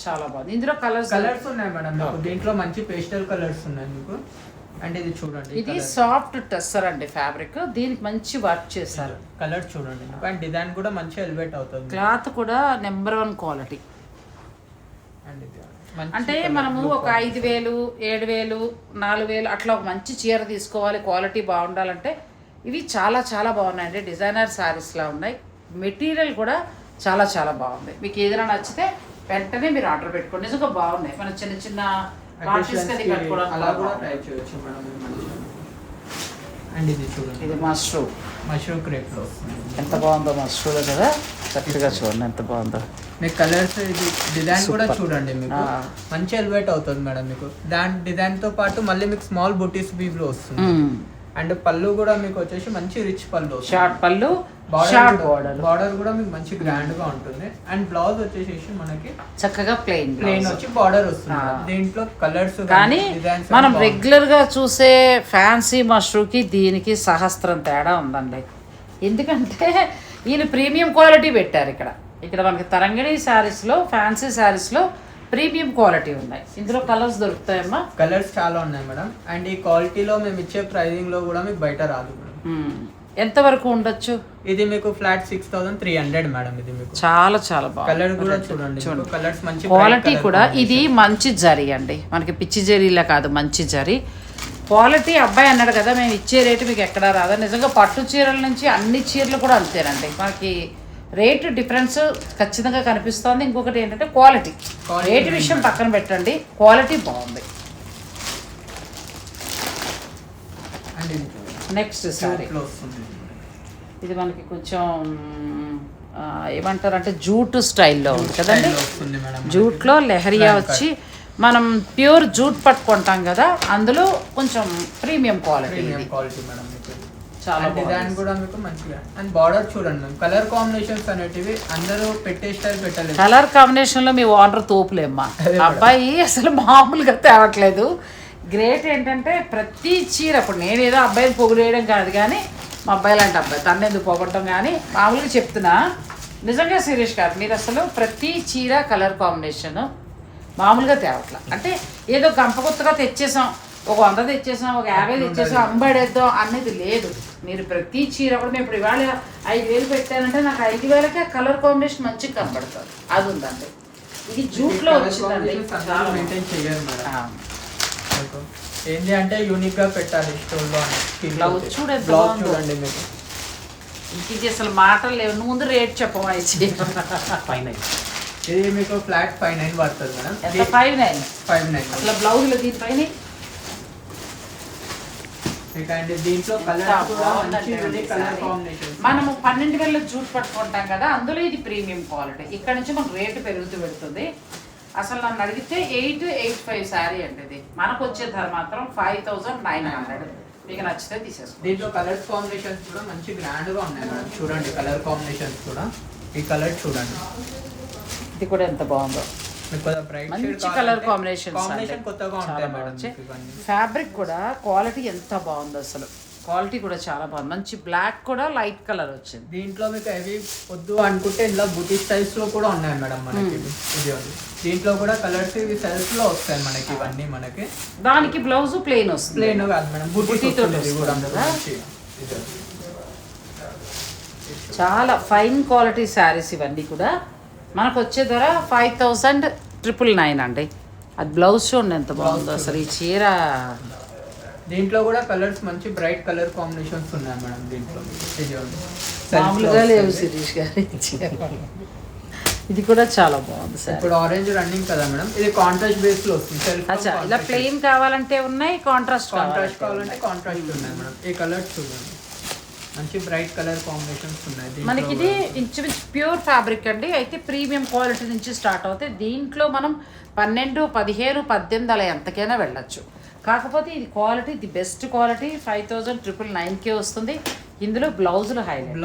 చాలా బాగుంది. ఇందులో కలర్స్ ఉన్నాయి మేడం. మీకు దీంట్లో మంచి పేస్టల్ కలర్స్ ఉన్నాయి మీకు. అండ్ ఇది చూడండి, ఇది సాఫ్ట్ టస్సర్ అండి ఫ్యాబ్రిక్. దీనికి మంచి వర్క్ చేశారు. కలర్ చూడండి అండ్ డిజైన్ కూడా మంచి ఎలివేట్ అవుతుంది. క్లాత్ కూడా నెంబర్ 1 క్వాలిటీ. అంటే మనము ఒక 5,000, 7,000, 4,000 అట్లా ఒక మంచి చీర తీసుకోవాలి, క్వాలిటీ బాగుండాలంటే ఇవి చాలా చాలా బాగున్నాయండి. డిజైనర్ శారీస్లా ఉన్నాయి. మెటీరియల్ కూడా చాలా చాలా బాగుంది. మీకు ఏదైనా నచ్చితే వెంటనే మీరు ఆర్డర్ పెట్టుకోండి. నిజంగా బాగున్నాయి. మన చిన్న చిన్న అండ్ ఇది చూడండి, ఇది మష్రూమ్ క్రేప్ లో ఎంత బాగుందో. మష్రూమ్ కదా, చక్కగా చూడండి ఎంత బాగుందో. మీకు కలర్స్ ఇది డిజైన్ కూడా చూడండి, మీకు మంచి ఎలివేట్ అవుతుంది మేడం. మీకు దాని డిజైన్ తో పాటు మళ్ళీ మీకు స్మాల్ బుటీస్ వీవ్ లో వస్తుంది. అండ్ పళ్ళు కూడా మీకు వచ్చేసి మంచి రిచ్ పళ్ళు, షార్ట్ పళ్ళు, బార్డర్ కూడా మీకు మంచి గ్రాండ్ గా ఉంటుంది. అండ్ బ్లౌజ్ వచ్చేసి మనకి చక్కగా ప్లెయిన్ వచ్చి బార్డర్ వస్తుంది. దీంట్లో కలర్స్ కానీ మనం రెగ్యులర్ గా చూసే ఫ్యాన్సీ మష్రూకి దీనికి సహస్రం తేడా ఉందండి. ఎందుకంటే ఈయన ప్రీమియం క్వాలిటీ పెట్టారు. ఇక్కడ మనకి తరంగిణి శారీస్లో, ఫ్యాన్సీ శారీస్లో ప్రీమియం క్వాలిటీ ఉన్నాయి. ఇందులో కలర్స్ దొరుకుతాయమ్మా? కలర్స్ చాలా ఉన్నాయి మేడం. అండ్ ఈ క్వాలిటీలో మేము ఇచ్చే ప్రైజింగ్ లో కూడా మీకు బయట రాదు మేడం. ఎంత వరకు ఉండొచ్చు? ఇది మీకు ఫ్లాట్ 6,300 మేడం. ఇది మీకు చాలా చాలా బాగుంది. కలర్ కూడా చూడండి, కలర్స్ మంచి క్వాలిటీ కూడా. ఇది మంచి జరీ అండి, మనకి పిచ్చి జరీలా కాదు, మంచి జరీ క్వాలిటీ. అబ్బాయి అన్నాడు కదా మేము ఇచ్చే రేటు మీకు ఎక్కడా రాదా. నిజంగా పట్టు చీరల నుంచి అన్ని చీరలు కూడా అంతేనండి. మనకి రేటు డిఫరెన్స్ ఖచ్చితంగా కనిపిస్తోంది. ఇంకొకటి ఏంటంటే క్వాలిటీ. రేటు విషయం పక్కన పెట్టండి, క్వాలిటీ బాగుంది. నెక్స్ట్ సారీ ఇది మనకి కొంచెం ఏమంటారంటే జూట్ స్టైల్లో ఉంది కదండి. జూట్లో లెహరియా వచ్చి మనం ప్యూర్ జూట్ పట్టుకుంటాం కదా, అందులో కొంచెం ప్రీమియం క్వాలిటీ. చాలా డిజైన్ కూడా మీకు మంచిగా. అండ్ బార్డర్ చూడండి, కలర్ కాంబినేషన్స్ అనేటివి అందరూ పెట్టే స్టైల్ పెట్టలేదు. కలర్ కాంబినేషన్ లో మీ ఓనర్ తోపులేమ్మా. అబ్బాయి అసలు మామూలుగా తేవట్లేదు. గ్రేట్ ఏంటంటే ప్రతి చీర, ఇప్పుడు నేనేదో అబ్బాయిని పొగిడేయడం కాదు కానీ మా అబ్బాయి లాంటి అబ్బాయి తను ఎందుకు పొగడటం కానీ మామూలుగా చెప్తున్నా. నిజంగా శిరీష్ గారు మీరు అసలు ప్రతి చీర కలర్ కాంబినేషన్ మామూలుగా తేవట్లా. అంటే ఏదో గంపకొత్తగా తెచ్చేసాం, ఒక 100 తెచ్చేసాం, ఒక 50 తెచ్చేసాం, అంబడేద్దాం అనేది లేదు. మీరు ప్రతి చీర కూడా మేము ఇప్పుడు ఇవాళ 5,000 పెట్టానంటే నాకు 5,000కే కలర్ కాంబినేషన్ మంచిగా కనబడుతుంది. అది ఉందండి. ఇది జూట్లో వచ్చిందండి. ఏంటి అంటే యూనిక్ గా పెట్టాలి స్టోర్ లో బ్లౌజ్ చూడు ఎంత బ్లౌజ్ బాగుందో. చూడండి మీకు ఇది అసలు మాటలు లేవు, నువ్వు ముందు రేట్ చెప్పవా ఇచ్చి. ఇది మీకు ఫ్లాట్ 5,900 పడుతుంది మేడం. ఎంత 5,900 5,900 అసలు బ్లౌజులు దీనిపైన అండ్ దీంట్లో కలర్ కూడా మంచి యూనిక్ కలర్ కాంబినేషన్. మనము 12,000 జూట్ పట్టుకుంటాం కదా, అందులో ఇది ప్రీమియం క్వాలిటీ. ఇక్కడ నుంచి మనకు రేటు పెరుగుతూ పెడుతుంది. అసలు నన్ను అడిగితే 885 శారీ అండి. ఇది మనకు వచ్చే ధర మాత్రం 5,900. మీకు నచ్చితే తీసేసుకోండి. దీంట్లో కలర్స్ కాంబినేషన్స్ కూడా మంచి గ్రాండ్ గా ఉన్నాయి మేడం. చూడండి కలర్ కాంబినేషన్స్ కూడా, ఈ కలర్ చూడండి ఇది కూడా ఎంత బాగుందో, మీకు కొద్దిగా బ్రైట్ మంచి కలర్ కాంబినేషన్ కొత్తగా ఉంటాయి మేడం మీకు ఇవన్నీ. ఫ్యాబ్రిక్ కూడా క్వాలిటీ ఎంత బాగుందో, అసలు క్వాలిటీ కూడా చాలా బాగుంది. మంచి బ్లాక్ కూడా లైట్ కలర్ వచ్చింది. దీంట్లో మీకు అవి వద్దు అనుకుంటే ఇందులో బుటీ స్టైల్స్ లో కూడా ఉన్నాయి మేడం మనకి. ఇది ఉంది. దీంట్లో కూడా కలర్స్ ఇవి సెల్ఫ్ లో వస్తాయి మనకి ఇవన్నీ. మనకి దానికి బ్లౌజ్ ప్లెయిన్ వస్తుంది, ప్లెయిన్ కాదు మేడం, బుటీతో ఇది కూడా కదా. మంచి. ఇది ఉంది. చాలా ఫైన్ క్వాలిటీ శారీస్ ఇవన్నీ కూడా. మనకు వచ్చే ధర 5,999 అండి. అది బ్లౌజ్ చూడండి ఎంత బాగుందో అసలు. ఈ చీర దీంట్లో కూడా కలర్స్ మంచి బ్రైట్ కలర్ కాంబినేషన్స్ ఉన్నాయి మేడం. దీంట్లో ఇది ఉంది. మామూలుగా లేవు శిరీష్ గారి చీర. ఇది కూడా చాలా బాగుంది సార్. ఇప్పుడు ఆరెంజ్ రన్నింగ్ కదా మేడం, ఇది కాంట్రాస్ట్ బేస్ లో వస్తుంది. సెల్ఫ్ అచ్చా, ఇలా ప్లెయిన్ కావాలంటే ఉన్నాయి, కాంట్రాస్ట్ కావాలంటే కాంట్రాస్ట్ ఉన్నాయి మేడం. ఈ కలర్స్ చూడండి మంచి బ్రైట్ కలర్ కాంబినేషన్స్ ఉన్నాయి. మనకి ఇది ఇంచుమించు ప్యూర్ ఫ్యాబ్రిక్ అండి. అయితే ప్రీమియం క్వాలిటీ నుంచి స్టార్ట్ అవుతాయి. దీంట్లో మనం 12, 15, 18 అలా ఎంతకైనా వెళ్ళొచ్చు. కాకపోతే ఇది క్వాలిటీ, ది బెస్ట్ క్వాలిటీ 5,999కే వస్తుంది. ఇందులో బ్లౌజులు హైలైట్,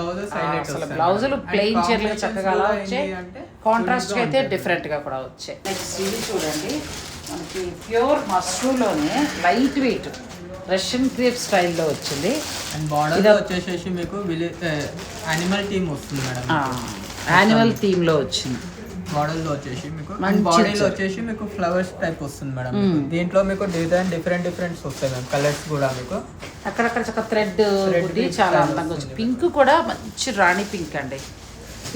అసలు బ్లౌజులు ప్లెయిన్ చీరలు చక్కగా అలా వచ్చాయి. కాంట్రాస్ట్ అయితే డిఫరెంట్ గా కూడా వచ్చాయి. నెక్స్ట్ ఇది చూడండి, మనకి ప్యూర్ మస్ట్రూలోనే లైట్ వెయిట్ రష్యన్ క్రేప్ స్టైల్లో వచ్చింది. అండ్ బార్డర్ వచ్చేసేసి మీకు యానిమల్ థీమ్ వస్తుంది మేడం. యానిమల్ థీమ్ లో వచ్చింది. బార్డర్ లో వచ్చేసి మీకు బాడీలో వచ్చేసి మీకు ఫ్లవర్స్ టైప్ వస్తుంది మేడం. దీంట్లో మీకు డిజైన్ డిఫరెంట్ వస్తాయి మేడం. కలర్స్ కూడా మీకు అక్కడక్కడ చక్క థ్రెడ్ చాలా అందంగా వచ్చింది. పింక్ కూడా మంచి రాణి పింక్ అండి.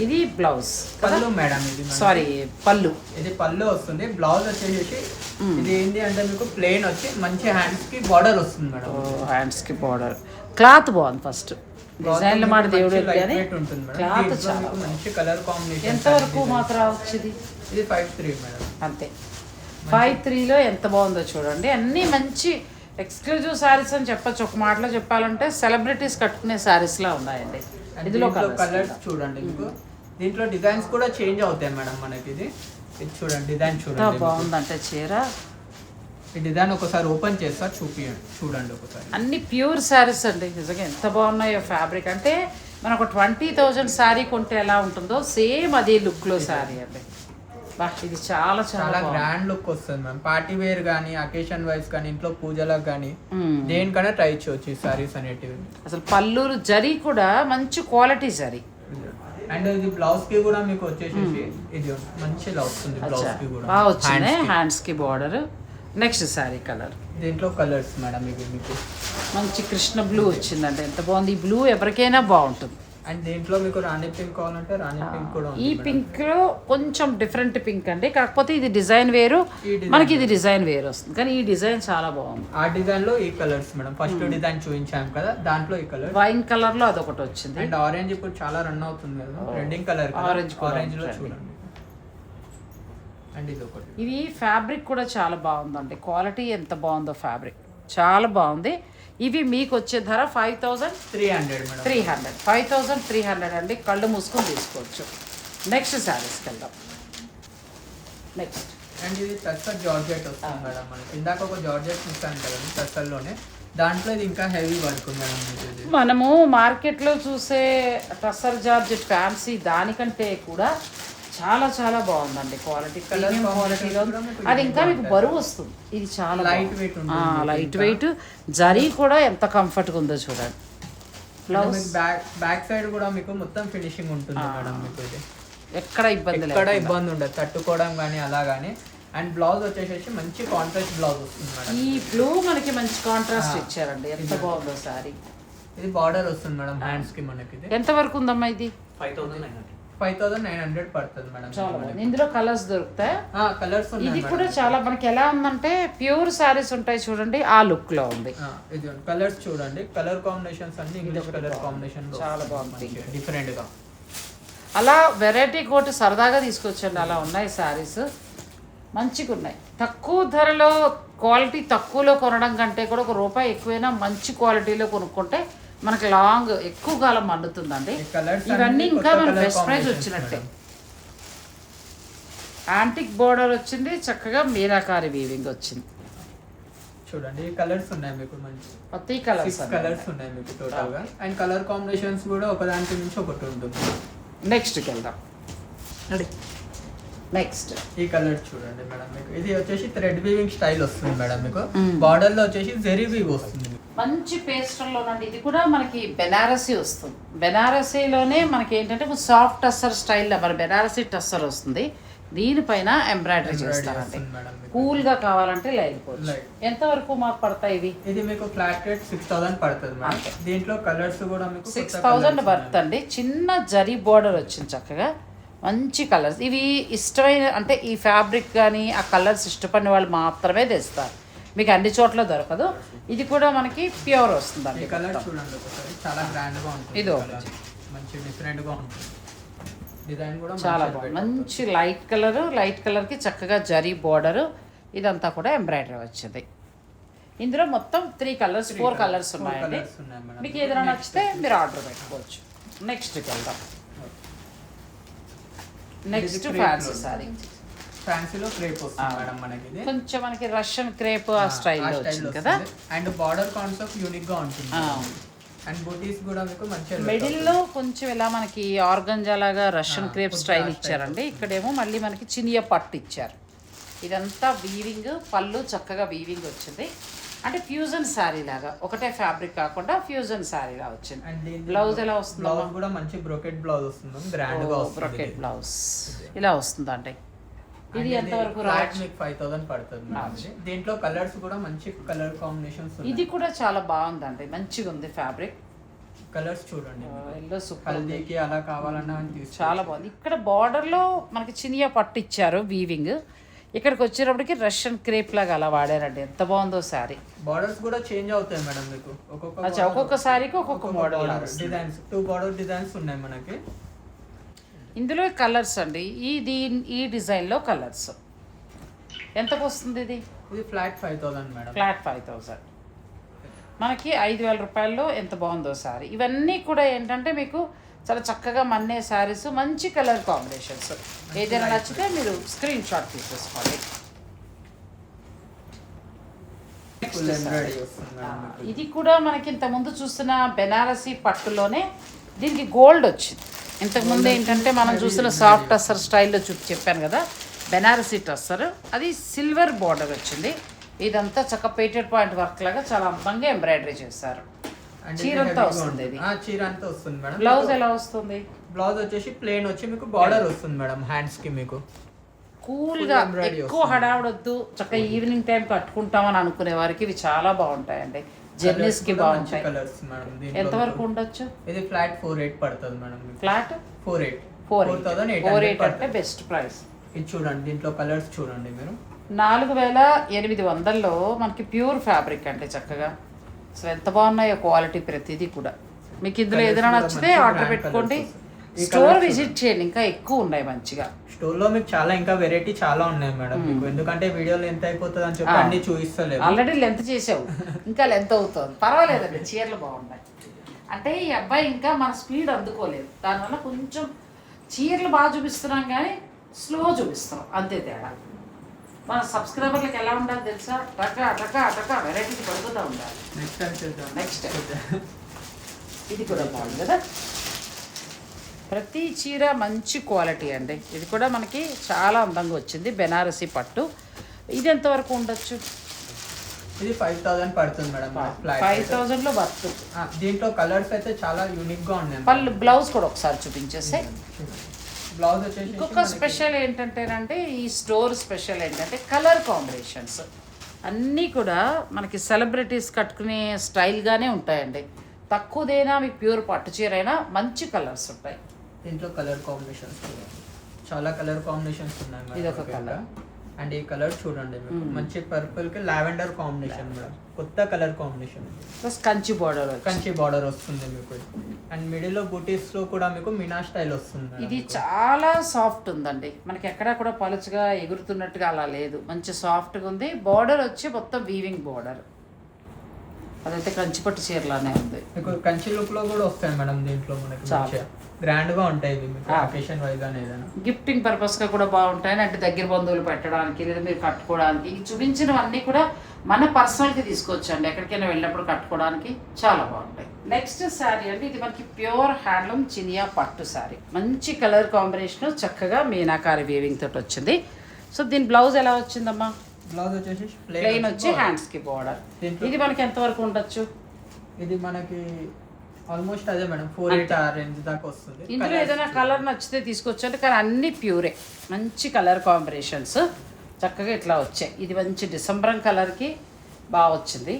ఇది బ్లౌజ్ పళ్ళు మేడం. ఇది సారీ పళ్ళు, ఇది పళ్ళు వస్తుంది. బ్లౌజ్ వచ్చేసి ఇది ఏంటి అంటే మీకు ప్లెయిన్ వచ్చి మంచి హ్యాండ్స్ కి బార్డర్ వస్తుంది మేడం. హ్యాండ్స్ కి బార్డర్. క్లాత్ బాగుంది. ఫస్ట్ డిజైన్ల మాట దేవుడు కానీ క్లాత్ చాలా మంచి కలర్ కాంబినేషన్. ఎంత వరకు మాత్రం వచ్చింది? ఇది 5,300 మేడం. అంతే. 5,300లో ఎంత బాగుందో చూడండి. అన్నీ మంచి ఎక్స్క్లూజివ్ శారీస్ అని చెప్పచ్చు. ఒక మాటలో చెప్పాలంటే సెలబ్రిటీస్ కట్టుకునే శారీస్ లా ఉన్నాయండి. ఇందులో కలర్స్ చూడండి మీకు. దీంట్లో డిజైన్స్ కూడా చేంజ్ అవుతాయి మేడం మనకి. ఇది చూడండి డిజైన్ చూడండి బాగుందంటే చీర. ఈ డిజైన్ ఒకసారి ఓపెన్ చేస్తా చూడండి ఒకసారి. అన్ని ప్యూర్ శారీస్ అండి. నిజంగా ఎంత బాగున్నాయో ఫ్యాబ్రిక్. అంటే మనకు 20,000 శారీ కొంటే ఎలా ఉంటుందో సేమ్ అదే లుక్ లో శారీ అండి. బా, ఇది చాలా చాలా గ్రాండ్ లుక్ వస్తుంది మ్యామ్. పార్టీ వేర్ కానీ అకేషన్ వైజ్ కానీ ఇంట్లో పూజలకు కానీ దేనికైనా ట్రై చేయొచ్చు ఈ సారీస్ అనేటివి. అసలు పల్లూరు జరీ కూడా మంచి క్వాలిటీ జరీ. అండ్ ఇది బ్లౌజ్ కి కూడా మీకు వచ్చేసి ఇది మంచిగా వస్తుంది. బ్లౌజ్ కి కూడా బాగా వచ్చింది. హ్యాండ్స్ కి బార్డర్. Next sari colour. దీంట్లో కలర్స్ మేడం ఇవి మీకు మంచి కృష్ణ బ్లూ వచ్చిందండి. ఎంత బాగుంది. ఈ బ్లూ ఎవరికైనా బాగుంటుంది. అండ్ దీంట్లో మీకు రాణి పింక్ కావాలంటే రాణి పింక్ కూడా ఉంది. ఈ పింక్ లో కొంచెం డిఫరెంట్ పింక్ అండి. కాకపోతే ఇది డిజైన్ వేరు, మనకి ఇది డిజైన్ వేరు వస్తుంది. కానీ ఈ డిజైన్ చాలా బాగుంది. ఆ డిజైన్ లో ఈ కలర్స్ మేడం. ఫస్ట్ డిజైన్ చూపించాం కదా, దాంట్లో ఈ కలర్ వైన్ కలర్ లో అదొకటి వచ్చింది. అండ్ ఆరెంజ్ ఇప్పుడు చాలా రన్ అవుతుంది కదా, ట్రెండింగ్ కలర్. ఆరెంజ్ లో చూడండి. అండ్ ఇది ఒకటి. ఇది ఫ్యాబ్రిక్ కూడా చాలా బాగుందండి. క్వాలిటీ ఎంత బాగుందో ఫ్యాబ్రిక్ చాలా బాగుంది. ఇవి మీకు వచ్చే ధర 5,300 5,300 అండి. కళ్ళు మూసుకొని తీసుకోవచ్చు. నెక్స్ట్ శారీస్కి వెళ్దాం. నెక్స్ట్ అండ్ ఇది టస్సర్ జార్జెట్ వస్తుంది మేడం. మనకి ఇందాక ఒక జార్జెట్ చూస్తాను కదండి టస్సర్లోనే, దాంట్లో ఇది ఇంకా హెవీ వర్క్ మేడం. మనము మార్కెట్లో చూసే టస్సర్ జార్జెట్ ఫ్యాన్సీ దానికంటే కూడా చాలా చాలా బాగుందండి క్వాలిటీ. ప్రీమియం క్వాలిటీలో అది ఇంకా మీకు బరువు వస్తుంది. ఇది చాలా లైట్ వెయిట్. జరీ కూడా ఎంత కంఫర్ట్గా ఉందో చూడండి. బ్లౌజ్ బ్యాక్ సైడ్ కూడా మీకు మొత్తం ఫినిషింగ్ ఉంటుంది మేడం. మీకు ఇది ఎక్కడ ఇబ్బంది ఉండదు తట్టుకోవడం కానీ అలా కానీ. అండ్ బ్లౌజ్ వచ్చేసి మంచి కాంట్రాస్ట్ బ్లౌజ్ వస్తుంది మేడం. ఈ బ్లూ మనకి మంచి కాంట్రాస్ట్ ఇచ్చారండి. ఎంత బాగుందో సారీ. ఇది బార్డర్ వస్తుంది మేడం హ్యాండ్స్ కి. మనకి ఎంత వరకు ఉందమ్మా ఇది? 5900 పడుతుంది మేడం. చాలా బాగుంది. ఇందులో కలర్స్ దొరుకుతాయి. కలర్స్ ఇది కూడా చాలా మనకి ఎలా ఉందంటే ప్యూర్ సారీస్ ఉంటాయి చూడండి, ఆ లుక్ లో ఉంది. ఇది కలర్స్ చూడండి, కలర్ కాంబినేషన్స్ అన్ని ఇంగ్లీష్ కలర్ కాంబినేషన్ చాలా బాగుంది, డిఫరెంట్ గా. అలా వెరైటీ కోటి సరదాగా తీసుకొచ్చండి. అలా ఉన్నాయి సారీస్, మంచిగా ఉన్నాయి. తక్కువ ధరలో క్వాలిటీ తక్కువలో కొనడం కంటే కూడా ₹1 ఎక్కువైనా మంచి క్వాలిటీలో కొనుక్కుంటే మనకి లాంగ్ ఎక్కువ కాలం మన్నుతుందండి. ఇవన్నీ ఇంకా మన బెస్ట్ ప్రైస్ వచ్చినట్టే. యాంటిక్ బోర్డర్ వచ్చింది, చక్కగా మీనాకారి వీవింగ్ వచ్చింది. చూడండి ఈ కలర్స్ ఉన్నాయి మీకు, మంచి ప్రతి కలర్స్ ఉన్నాయి మీకు టోటల్ గా. అండ్ కలర్ కాంబినేషన్స్ కూడా ఒకదానికి నుంచి ఒకటి ఉంటుంది. నెక్స్ట్కి వెళ్దాం. నెక్స్ట్ ఈ కలర్ చూడండి మేడం, మీకు ఇది వచ్చేసి థ్రెడ్ వీవింగ్ స్టైల్ వస్తుంది మేడం. మీకు బార్డర్ లో వచ్చేసి జెరీ వీవ్ వస్తుంది. మంచి పేస్టల్లోనండి. ఇది కూడా మనకి బెనారసీ వస్తుంది. బెనారసీలోనే మనకి ఏంటంటే సాఫ్ట్ టస్సర్ స్టైల్లో మన బెనారసీ టస్సర్ వస్తుంది. దీనిపైన ఎంబ్రాయిడరీ చేస్తారండి. కూల్ గా కావాలంటే లైట్. ఎంత వరకు మాకు పడతాయి ఇవి? ఇది మీకు ఫ్లాట్ రేట్ 6000 పడుతుంది మేడం. దీంట్లో కలర్స్ కూడా మీకు 6000 పడుతుంది. చిన్న జరీ బోర్డర్ వచ్చింది, చక్కగా మంచి కలర్స్. ఇవి ఇష్టమైన అంటే ఈ ఫ్యాబ్రిక్ కానీ ఆ కలర్స్ ఇష్టపడిన వాళ్ళు మాత్రమే తెస్తారు, మీకు అన్ని చోట్ల దొరకదు. ఇది కూడా మనకి ప్యూర్ వస్తుందండి. ఈ కలర్ చూడండి ఒకసారి, చాలా గ్రాండ్ గా ఉంటుంది. ఇది మంచి డిఫరెంట్ గా ఉంటుంది. డిజైన్ కూడా చాలా బాగుంది. మంచి లైట్ కలర్ కి చక్కగా జరీ బోర్డర్, ఇదంతా కూడా ఎంబ్రాయిడరీ వచ్చింది. ఇందులో మొత్తం 4 కలర్స్ ఉన్నాయండి. మీకు ఏదైనా నచ్చితే మీరు ఆర్డర్ పెట్టుకోవచ్చు. నెక్స్ట్కి వెళ్దాం. Next fancy saree. ఫ్యాన్సీలో క్రేప్ వస్తుంది మేడం మనకి. ఇది కొంచెం మనకి రష్యన్ క్రేప్ ఆ స్టైల్లో వచ్చింది కదా. అండ్ బార్డర్ కాన్సెప్ట్ యూనిక్ గా ఉంటుంది. అండ్ బూటీస్ కూడా మీకు మంచి మిడిల్ లో కొంచెం ఇలా మనకి ఆర్గంజా లాగా రష్యన్ క్రేప్ స్టైల్ ఇచ్చారండి. ఇక్కడేమో మళ్ళీ మనకి చినియా పట్టు ఇచ్చారు. ఇదంతా వీవింగ్, పళ్ళు చక్కగా వీవింగ్ వచ్చింది. అంటే ఫ్యూజన్ శారీ లాగా, ఒకటే ఫ్యాబ్రిక్ కాకుండా ఫ్యూజన్ శారీ లా వచ్చింది. అండ్ బ్లౌజ్ ఎలా వస్తుంది? బ్లౌజ్ కూడా మంచి బ్రోకెట్ బ్లౌజ్ వస్తుంది, గ్రాండ్ గా వస్తుంది. బ్రోకెట్ బ్లౌజ్ ఇలా వస్తుందండి. ఇది ఎంత వరకు? 5000 పడుతుంది. దీంట్లో కలర్స్ కూడా మంచి కలర్ కాంబినేషన్స్. ఇది కూడా చాలా బాగుందండి, మంచిగా ఉంది ఫ్యాబ్రిక్. కలర్స్ చూడండి, ఎల్లో సూపర్. హల్దీకి అలా కావాలన్నా చాలా బాగుంది. ఇక్కడ బార్డర్ లో మనకి చినియా పట్టు ఇచ్చారు వీవింగ్. ఇక్కడికి వచ్చేటప్పటికి రష్యన్ క్రేప్ లాగా అలా వాడారండి. ఎంత బాగుందో శారీ. బార్డర్స్ కూడా చేంజ్ అవుతాయి మేడం మీకు. ఒక్కొక్క శారీకి ఒక్కొక్క మోడల్ డిజైన్స్, 2 బార్డర్ డిజైన్స్ ఉన్నాయి మనకి. ఇందులో కలర్స్ అండి. ఈ డిజైన్ లో కలర్స్ ఎంతకు వస్తుంది? ఇది ఫ్లాట్ 5000 మేడం. ఫ్లాట్ 5000 మనకి 5000 రూపాయల్లో. ఎంత బాగుందో శారీ. ఇవన్నీ కూడా ఏంటంటే మీకు చాలా చక్కగా మన్నే శారీస్, మంచి కలర్ కాంబినేషన్స్. ఏదైనా నచ్చితే మీరు స్క్రీన్ షాట్ తీసేసుకోండి. ఇది కూడా మనకి ఇంతకుముందు చూస్తున్న బెనారసీ పట్టులోనే దీనికి గోల్డ్ వచ్చింది. ఇంతకుముందు ఏంటంటే మనం చూస్తున్న సాఫ్ట్ టస్సర్ స్టైల్లో చెప్పాను కదా, బెనారసీ టస్సర్, అది సిల్వర్ బార్డర్ వచ్చింది. ఇదంతా చక్క పేటెడ్ పాయింట్ వర్క్ లాగా చాలా అందంగా ఎంబ్రాయిడరీ చేశారు. చీర అంతా వస్తుంది. ఇది చీర అంతా వస్తుంది మేడం. బ్లౌజ్ ఎలా వస్తుంది? బ్లౌజ్ వచ్చేసి ప్లెయిన్ వచ్చి మీకు బార్డర్ వస్తుంది మేడం. హ్యాండ్స్ కి మీకు కూల్ గా, ఎక్కువ హడావడొద్దు, చక్క ఈవినింగ్ టైం కట్టుకుంటామని అనుకునే వారికి ఇవి చాలా బాగుంటాయండి. జర్నీస్ కి బాగుంటాయి. Colours madam. ఎంత వరకు ఉండొచ్చు? ఇది ఫ్లాట్ 48 పడుతుంది మేడం. ఫ్లాట్ 48 అంటే బెస్ట్ ప్రైస్. ఇది చూడండి, దీంట్లో కలర్స్ చూడండి మీరు. 4800లో మనకి ప్యూర్ ఫ్యాబ్రిక్ అంటే చక్కగా అసలు ఎంత బాగున్నాయో క్వాలిటీ ప్రతిదీ కూడా. మీకు ఇందులో ఏదైనా నచ్చితే ఆర్డర్ పెట్టుకోండి. స్టోర్ విజిట్ చేయండి, ఇంకా ఎక్కువ ఉన్నాయి మంచిగా. స్టోర్ లో మీకు చాలా ఇంకా వెరైటీ చాలా ఉన్నాయి మేడం మీకు. ఎందుకంటే వీడియోలో ఎంత అయిపోతుంది అని చెప్పి అన్ని చూపిస్తలేదు. ఆల్రెడీ లెంత్ చేసావు, ఇంకా లెంత్ అవుతుంది. పర్వాలేదండి, చీరలు బాగున్నాయి. అంటే ఈ అబ్బాయి ఇంకా మన స్పీడ్ అందుకోలేదు, దానివల్ల కొంచెం చీరలు బాగా చూపిస్తున్నాం కానీ స్లో చూపిస్తున్నాం, అంతే తేడా. మన సబ్స్క్రైబర్లకు ఎలా ఉండాలి తెలుసా? టక వెరైటీకి పడుకుంటూ ఉండాలి. నెక్స్ట్ ఇది కూడా బాగుంది కదా. ప్రతి చీర మంచి క్వాలిటీ అండి. ఇది కూడా మనకి చాలా అందంగా వచ్చింది, బెనారసీ పట్టు. ఇది ఎంతవరకు ఉండొచ్చు? ఇది 5000 పడుతుంది మేడం. 5000లో వర్త్. దీంట్లో కలర్స్ అయితే చాలా యూనిక్ గా ఉన్నాయి. పళ్ళు బ్లౌజ్ కూడా ఒకసారి చూపించేస్తే. బ్లౌజ్ వచ్చేసి ఇంకొక స్పెషల్ ఏంటంటేనంటే, ఈ స్టోర్ స్పెషల్ ఏంటంటే కలర్ కాంబినేషన్స్ అన్నీ కూడా మనకి సెలబ్రిటీస్ కట్టుకునే స్టైల్గానే ఉంటాయండి. తక్కువదైనా మీకు ప్యూర్ పట్టు చీర అయినా మంచి కలర్స్ ఉంటాయి. దీంట్లో కలర్ కాంబినేషన్స్ చాలా కలర్ కాంబినేషన్స్ ఉన్నాయి మేడం. ఇదొక colour. అండ్ ఈ కలర్ చూడండి మీకు మంచి పర్పుల్ కి లావెండర్ కాంబినేషన్ మేడం. కొత్త colour combination. Plus Kanchi border Kanchi border వస్తుంది మీకు. అండ్ మిడిల్ లో బూటీస్ లో కూడా మీకు మినా స్టైల్ వస్తుంది మేడం. ఇది చాలా సాఫ్ట్ ఉందండి, మనకి ఎక్కడా కూడా పలుచగా ఎగురుతున్నట్టుగా అలా లేదు, మంచి సాఫ్ట్గా ఉంది. బార్డర్ వచ్చి మొత్తం వీవింగ్ బార్డర్, అదైతే కంచిపట్టు చీరలానే ఉంది. మీకు కంచి లుక్ లో కూడా వస్తాయి మేడం దీంట్లో మనకి. గ్రాండ్ గా ఉంటాయి ఇది మీకు అకేషన్ వైజ్ గా ఏదైనా గిఫ్టింగ్ పర్పస్ గా కూడా బాగుంటాయి, అంటే దగ్గర బంధువులు పెట్టడానికి లేదా మీరు కట్టుకోవడానికి. ఈ చూపించినవన్నీ కూడా మన పర్సనల్ కి తీసుకోవచ్చు అండి, ఎక్కడికైనా వెళ్ళినప్పుడు కట్టుకోవడానికి చాలా బాగుంటాయి. నెక్స్ట్ శారీ అండి, ఇది మనకి ప్యూర్ హ్యాండ్లూమ్ చినియా పట్టు శారీ. మంచి కలర్ కాంబినేషన్, చక్కగా మీనాకారి వీవింగ్ తోటి వచ్చింది. సో దీని బ్లౌజ్ ఎలా వచ్చిందమ్మా? బ్లౌజ్ వచ్చేసి ప్లెయిన్ వచ్చి హ్యాండ్స్ కి బార్డర్. ఇది మనకి ఎంత వరకు ఉండొచ్చు? ఇది మనకి ఆల్మోస్ట్ అదే మేడం 4-8 రేంజ్ దాకా వస్తుంది. ఇందులో ఏదైనా కలర్ నచ్చితే తీసుకొచ్చండి, కానీ అన్ని ప్యూరే, మంచి కలర్ కాంబినేషన్స్ చక్కగా ఇట్లా వచ్చాయి. ఇది మంచి డిసెంబర్ కలర్కి బాగా వచ్చింది.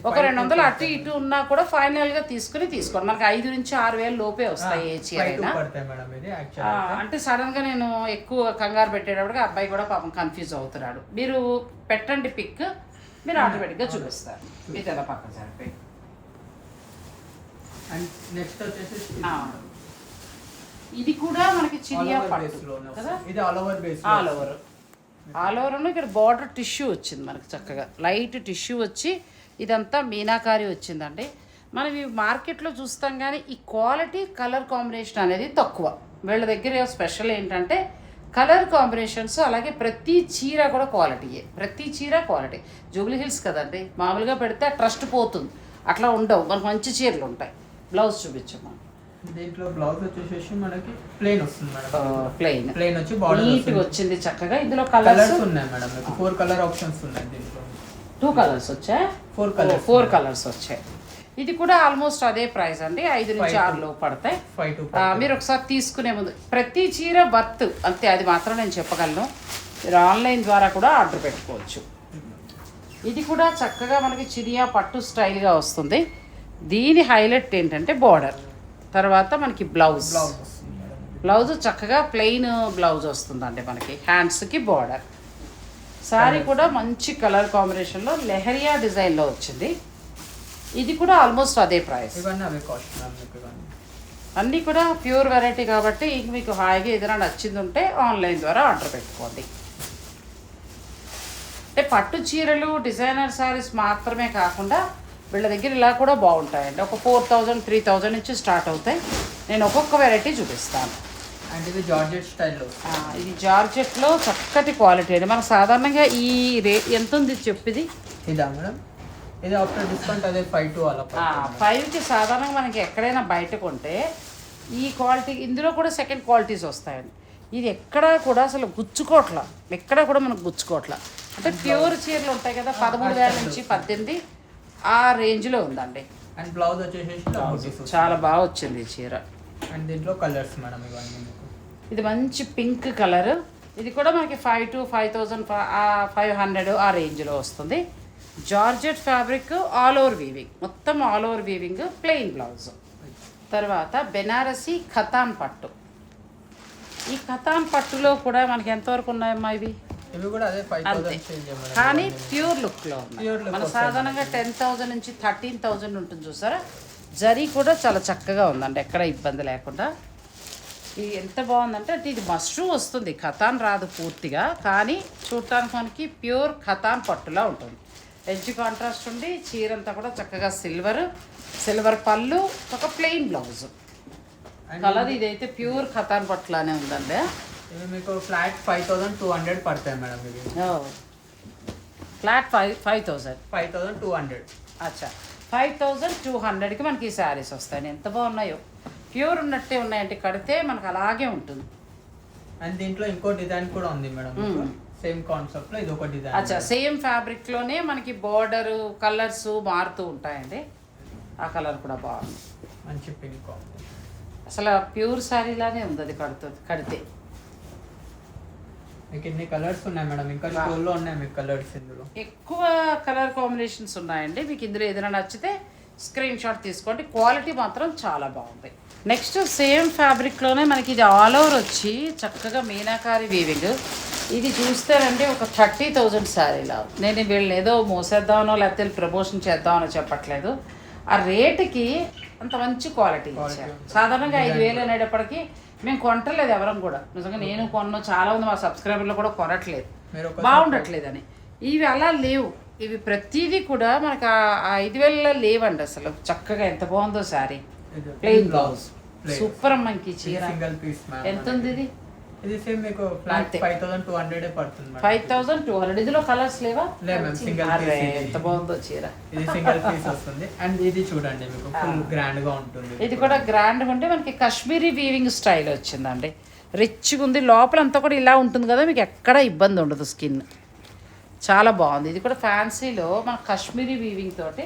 ఒక 200 అటు ఇటు ఉన్నా కూడా ఫైనల్ గా తీసుకోండి. మనకి 5 నుంచి 6 వేల లోపే వస్తాయి ఏ చీర అయినా. అంటే సడన్ గా నేను ఎక్కువ కంగారు పెట్టేటప్పుడు అబ్బాయి కూడా పాపం కన్ఫ్యూజ్ అవుతున్నాడు. మీరు పెట్టండి పిక్, మీరు ఆటోమేటిక్ గా చూపిస్తారు. ఇది ఎలా పక్కన సరిపోయి. నెక్స్ట్ వచ్చేసి ఇది కూడా మనకి చినియా పట్టు కదా, ఇది all over base. All over ఇక్కడ బార్డర్ టిష్యూ వచ్చింది మనకి, చక్కగా లైట్ టిష్యూ వచ్చి ఇదంతా మీనాకారి వచ్చిందండి. మనం ఈ మార్కెట్లో చూస్తాం కానీ ఈ క్వాలిటీ కలర్ కాంబినేషన్ అనేది తక్కువ. వీళ్ళ దగ్గర స్పెషల్ ఏంటంటే కలర్ కాంబినేషన్స్, అలాగే ప్రతి చీర కూడా క్వాలిటీయే, ప్రతి చీర క్వాలిటీ. జూబ్లీ హిల్స్ కదండి, మామూలుగా పెడితే ట్రస్ట్ పోతుంది, అట్లా ఉండవు, మనకు మంచి చీరలు ఉంటాయి. బ్లౌజ్ చూపించమ్మా. దీంట్లో బ్లౌజ్ వచ్చేసి మనకి ప్లెయిన్ వస్తుంది మేడం. ప్లెయిన్ వచ్చి బార్డర్ నీట్గా వచ్చింది చక్కగా. ఇందులో కలర్స్ ఉన్నాయి మేడం, 4 కలర్ ఆప్షన్స్ ఉన్నాయి దీంట్లో. 2 కలర్స్ వచ్చాయి, 4 కలర్స్ వచ్చాయి. ఇది కూడా ఆల్మోస్ట్ అదే ప్రైస్ అండి, 5 నుంచి 6 లోపు పడతాయి. మీరు ఒకసారి తీసుకునే ముందు ప్రతి చీర వర్త్ అంతే, అది మాత్రం నేను చెప్పగలను. మీరు ఆన్లైన్ ద్వారా కూడా ఆర్డర్ పెట్టుకోవచ్చు. ఇది కూడా చక్కగా మనకి చినియా పట్టు స్టైల్గా వస్తుంది. దీని హైలైట్ ఏంటంటే బార్డర్, తర్వాత మనకి బ్లౌజ్ చక్కగా ప్లెయిన్ బ్లౌజ్ వస్తుందండి మనకి, హ్యాండ్స్కి బార్డర్. శారీ కూడా మంచి కలర్ కాంబినేషన్లో లెహరియా డిజైన్లో వచ్చింది. ఇది కూడా ఆల్మోస్ట్ అదే ప్రైస్. అన్నీ కూడా ప్యూర్ వెరైటీ కాబట్టి మీకు హాయిగా ఏదైనా నచ్చింది ఉంటే ఆన్లైన్ ద్వారా ఆర్డర్ పెట్టుకోండి. అంటే పట్టు చీరలు డిజైనర్ శారీస్ మాత్రమే కాకుండా వీళ్ళ దగ్గర ఇలా కూడా బాగుంటాయండి. ఒక 4000 3000 నుంచి స్టార్ట్ అవుతాయి. నేను ఒక్కొక్క వెరైటీ చూపిస్తాను. అంటే ఇది జార్జెట్ స్టైల్లో, ఇది జార్జెట్లో చక్కటి క్వాలిటీ అండి. మనకు సాధారణంగా ఈ రేట్ ఎంత ఉంది చెప్పిది? ఇదా మేడం? ఇది ఆఫ్టర్ డిస్కౌంట్ అదే 5 to అలా 5కి సాధారణంగా మనకి ఎక్కడైనా బయట కొంటే ఈ క్వాలిటీ, ఇందులో కూడా సెకండ్ క్వాలిటీస్ వస్తాయండి. ఇది ఎక్కడా కూడా అసలు గుచ్చుకోవట్ల, ఎక్కడా కూడా మనకు గుచ్చుకోవట్ల. అంటే ప్యూర్ చీరలు ఉంటాయి కదా, 13,000 నుంచి 18 ఆ రేంజ్లో ఉందండి. అండ్ బ్లౌజ్ వచ్చేసి చాలా బాగా వచ్చింది ఈ చీర. అండ్ దీంట్లో కలర్స్ మేడం ఇవన్నీ. ఇది మంచి పింక్ కలర్, ఇది కూడా మనకి 5 to 5,500 ఆ రేంజ్లో వస్తుంది. Georgette fabric, all over weaving, మొత్తం all over weaving, plain blouse. తర్వాత బెనారసి ఖతాన్ పట్టు. ఈ ఖతాన్ పట్టులో కూడా మనకి ఎంతవరకు ఉన్నాయమ్మా ఇవి? ఇవి కూడా అదే 5000 కానీ ప్యూర్ లుక్లో ఉన్నాయి. మన సాధారణంగా 10,000 నుంచి 13,000 ఉంటుంది చూసారా. జరీ కూడా చాలా చక్కగా ఉందండి, ఎక్కడ ఇబ్బంది లేకుండా. ఇది ఎంత బాగుందంటే అంటే ఇది మష్రూమ్ వస్తుంది, ఖతాన్ రాదు పూర్తిగా, కానీ చూడటానికి మనకి ప్యూర్ ఖతాన్ పట్టులా ఉంటుంది. ఎడ్జ్ కాంట్రాస్ట్ ఉండి చీర అంతా కూడా చక్కగా సిల్వర్ పళ్ళు, ఒక ప్లెయిన్ బ్లౌజ్ కలర్. ఇదైతే ప్యూర్ ఖతాన్ పట్టులానే ఉందండి. ఇవి మీకు ఫ్లాట్ 5200 పడతాయి మేడం. ఇవి ఫ్లాట్ 5200. అచ్చా, 5200కి మనకి ఈ శారీస్ వస్తాయి. ఎంత బాగున్నాయో, ప్యూర్ ఉన్నట్టే ఉన్నాయంటే కడితే మనకు అలాగే ఉంటుంది. అండ్ దీంట్లో ఇంకో డిజైన్ కూడా ఉంది మేడం, సేమ్ కాన్సెప్ట్ లో ఇది ఒక డిజైన్. అచ్చా, సేమ్ ఫ్యాబ్రిక్ లోనే మనకి బోర్డర్ కలర్స్ మారుతూ ఉంటాయండి. ఆ కలర్ కూడా బాగుంది, మంచి పింక్. అసలు ప్యూర్ శారీ లానే ఉంది అది కడితే. మీకు ఇన్ని కలర్స్ ఉన్నాయి మేడం, ఇంకా స్టోర్లో ఉన్నాయి మీకు కలర్స్. ఇందులో ఎక్కువ కలర్ కాంబినేషన్స్ ఉన్నాయండి. మీకు ఇందులో ఏదైనా నచ్చితే స్క్రీన్ షాట్ తీసుకోండి. క్వాలిటీ మాత్రం చాలా బాగుంది. నెక్స్ట్ సేమ్ ఫ్యాబ్రిక్లోనే మనకి ఇది ఆల్ ఓవర్ వచ్చి చక్కగా మీనాకారి వీవింగ్. ఇది చూస్తారంటే ఒక 30,000 శారీలా. నేను వీళ్ళని ఏదో మోసేద్దామనో లేకపోతే ప్రమోషన్ చేద్దామనో చెప్పట్లేదు. ఆ రేటుకి అంత మంచి క్వాలిటీ ఇచ్చారు. సాధారణంగా 5,000 అనేటప్పటికీ మేము కొనట్లేదు ఎవరం కూడా. నిజంగా నేను కొన్న చాలా మంది మా సబ్స్క్రైబర్లు కూడా కొనట్లేదు, బాగుండట్లేదని. ఇవి అలా లేవు. ఇవి ప్రతిదీ కూడా మనకు ఆ 5,000 లేవండి అసలు. చక్కగా ఎంత బాగుందో శారీ. ప్లెయిన్ బ్లౌజ్ సూపర్ అమ్మకి చీర. ఎంత ఉంది ఇది? ఇది సేమ్ మీకు ఫ్లాట్ 5,200 పడుతుంది మేడం. 5,200. ఇందులో కలర్స్ లేవా? లేదు మ్యామ్, సింగిల్ పీస్. ఎంత బాగుందో చీర. ఇది సింగిల్ పీస్ వస్తుంది. అండ్ ఇది చూడండి మీకు ఫుల్ గ్రాండ్ గా ఉంటుంది. ఇది కూడా గ్రాండ్ అంటే మనకి కాశ్మీరీ వీవింగ్ స్టైల్ వచ్చిందండి. రిచ్గా ఉంది. లోపల అంతా కూడా ఇలా ఉంటుంది కదా, మీకు ఎక్కడ ఇబ్బంది ఉండదు. స్కిన్ చాలా బాగుంది. ఇది కూడా ఫ్యాన్సీలో మన కాశ్మీరీ వీవింగ్ తోటి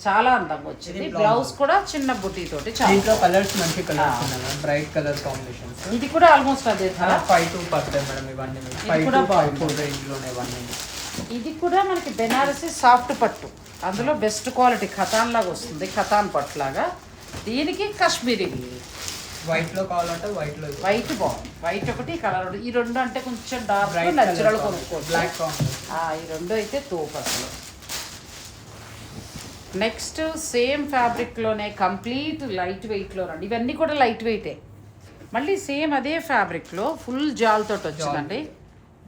చాలా అందంగా వచ్చింది. బ్లౌజ్ కూడా చిన్న బుటీ తోటి. దీంట్లో కలర్స్ మంచి కలర్స్ ఉన్నాయి, బ్రైట్ కలర్ కాంబినేషన్స్. ఇది కూడా ఆల్మోస్ట్ అదే 5,2 పడతాయి మేడం. ఇవన్నీ 5,2 రేంజ్లోనే ఇవన్నీ. ఇది కూడా మనకి బెనారసీ సాఫ్ట్ పట్టు, అందులో బెస్ట్ క్వాలిటీ ఖతాన్ లాగా వస్తుంది. ఖతాన్ పట్టు లాగా. దీనికి కాశ్మీరీ వైట్ లో కావాలంటే వైట్ లో. వైట్ బాగుంది. వైట్ ఒకటి, కలర్ ఒకటి. ఈ రెండు అంటే కొంచెం డార్క్ నచ్చురల్ కొనుక్కోవచ్చు. బ్లాక్ ఈ రెండు అయితే తోపు అసలు. నెక్స్ట్ సేమ్ ఫ్యాబ్రిక్లోనే కంప్లీట్ లైట్ వెయిట్లో రండి. ఇవన్నీ కూడా లైట్ వెయిటే. మళ్ళీ సేమ్ అదే ఫ్యాబ్రిక్లో ఫుల్ జాల్తో వచ్చిందండి.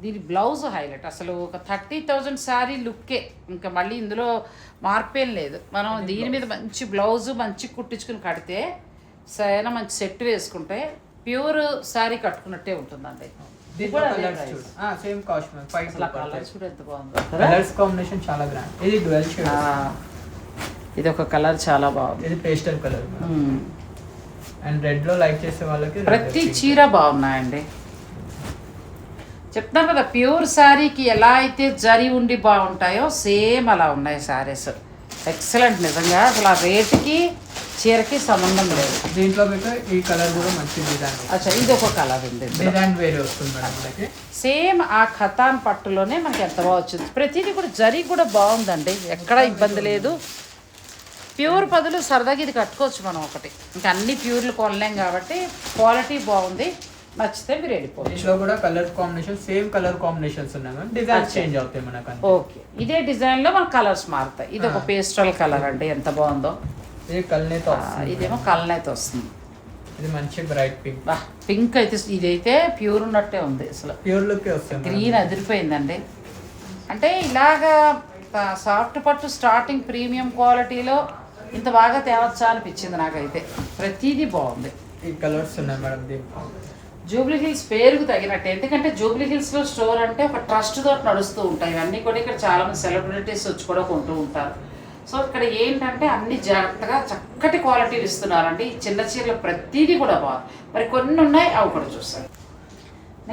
దీని బ్లౌజ్ హైలైట్. అసలు ఒక 30,000 శారీ లుక్కే. ఇంకా మళ్ళీ ఇందులో మార్పేం లేదు. మనం దీని మీద మంచి బ్లౌజ్ మంచి కుట్టించుకుని కడితే సరైన మంచి సెట్ వేసుకుంటే ప్యూర్ శారీ కట్టుకున్నట్టే ఉంటుందండి. సేమ్ కాస్ట్ కలర్స్ కూడా ఎంత బాగుంది. కలర్స్ కాంబినేషన్ చాలా గ్రాండ్. ఇది డ్యూయల్ షేడ్. ఇది ఒక కలర్ చాలా బాగుంది. ఇది పేస్టల్ కలర్. అండ్ రెడ్ లో లైక్ చేసే వాళ్ళకి ప్రతి చీర బాగున్నాయండి. చెప్తాను కదా, ప్యూర్ శారీకి ఎలా అయితే జరి ఉండి బాగుంటాయో సేమ్ అలా ఉన్నాయి శారీస్. ఎక్సలెంట్ నిజంగా. అసలు ఆ రేటుకి చీరకి సంబంధం లేదు. దీంట్లో మీకు ఈ కలర్ కూడా మంచి డిజైన్. అచ్చా, ఇది ఒక కలర్ ఉంది. డిజైన్ వేరే వస్తుంది మేడం మనకి. సేమ్ ఆ ఖతాన్ పట్టులోనే మనకి ఎంత బాగా వచ్చింది. ప్రతిదీ కూడా జరి కూడా బాగుందండి, ఎక్కడ ఇబ్బంది లేదు. ప్యూర్ పదులు సరదాగా ఇది కట్టుకోవచ్చు మనం ఒకటి. ఇంకా అన్ని ప్యూర్లు కొనలేం కాబట్టి క్వాలిటీ బాగుంది. నచ్చితే మీరు వెళ్ళిపోవచ్చు. ఇందులో కూడా colour combination same colour combinations ఉన్నాయి మ్యామ్. డిజైన్స్ చేంజ్ అవుతాయి మనకు. ఓకే, ఇదే డిజైన్ లో మన కలర్స్ మారుతాయి. ఇది ఒక పేస్టల్ కలర్ అండి, ఎంత బాగుందో. ఇది కల్నేతో, ఇదేమో కల్నేతో వస్తుంది. ఇది మంచి బ్రైట్ పింక్. పింక్ అయితే ఇదైతే ప్యూర్ ఉన్నట్టే ఉంది. అసలు ప్యూర్ లుక్ వస్తుంది. గ్రీన్ అదిరిపోయిందండి. అంటే ఇలాగా సాఫ్ట్ పట్టు స్టార్టింగ్ ప్రీమియం క్వాలిటీలో ఇంత బాగా తేవచ్చా అనిపించింది నాకైతే. ప్రతిదీ బాగుంది. ఈ కలర్స్ ఉన్నాయి మేడం దీంట్లో. జూబ్లీ హిల్స్ పేరుకు తగినట్టు. ఎందుకంటే జూబ్లీ హిల్స్లో స్టోర్ అంటే ఒక ట్రస్ట్ తోటి నడుస్తూ ఉంటాయి. ఇవన్నీ కూడా ఇక్కడ చాలామంది సెలబ్రిటీస్ వచ్చి కూడా కొంటూ ఉంటారు. సో ఇక్కడ ఏంటంటే అన్ని జాగ్రత్తగా చక్కటి క్వాలిటీలు ఇస్తున్నారండి. ఈ చిన్న చీరలు ప్రతిదీ కూడా బాగుంది. మరి కొన్ని ఉన్నాయి, అవి కూడా చూస్తారు.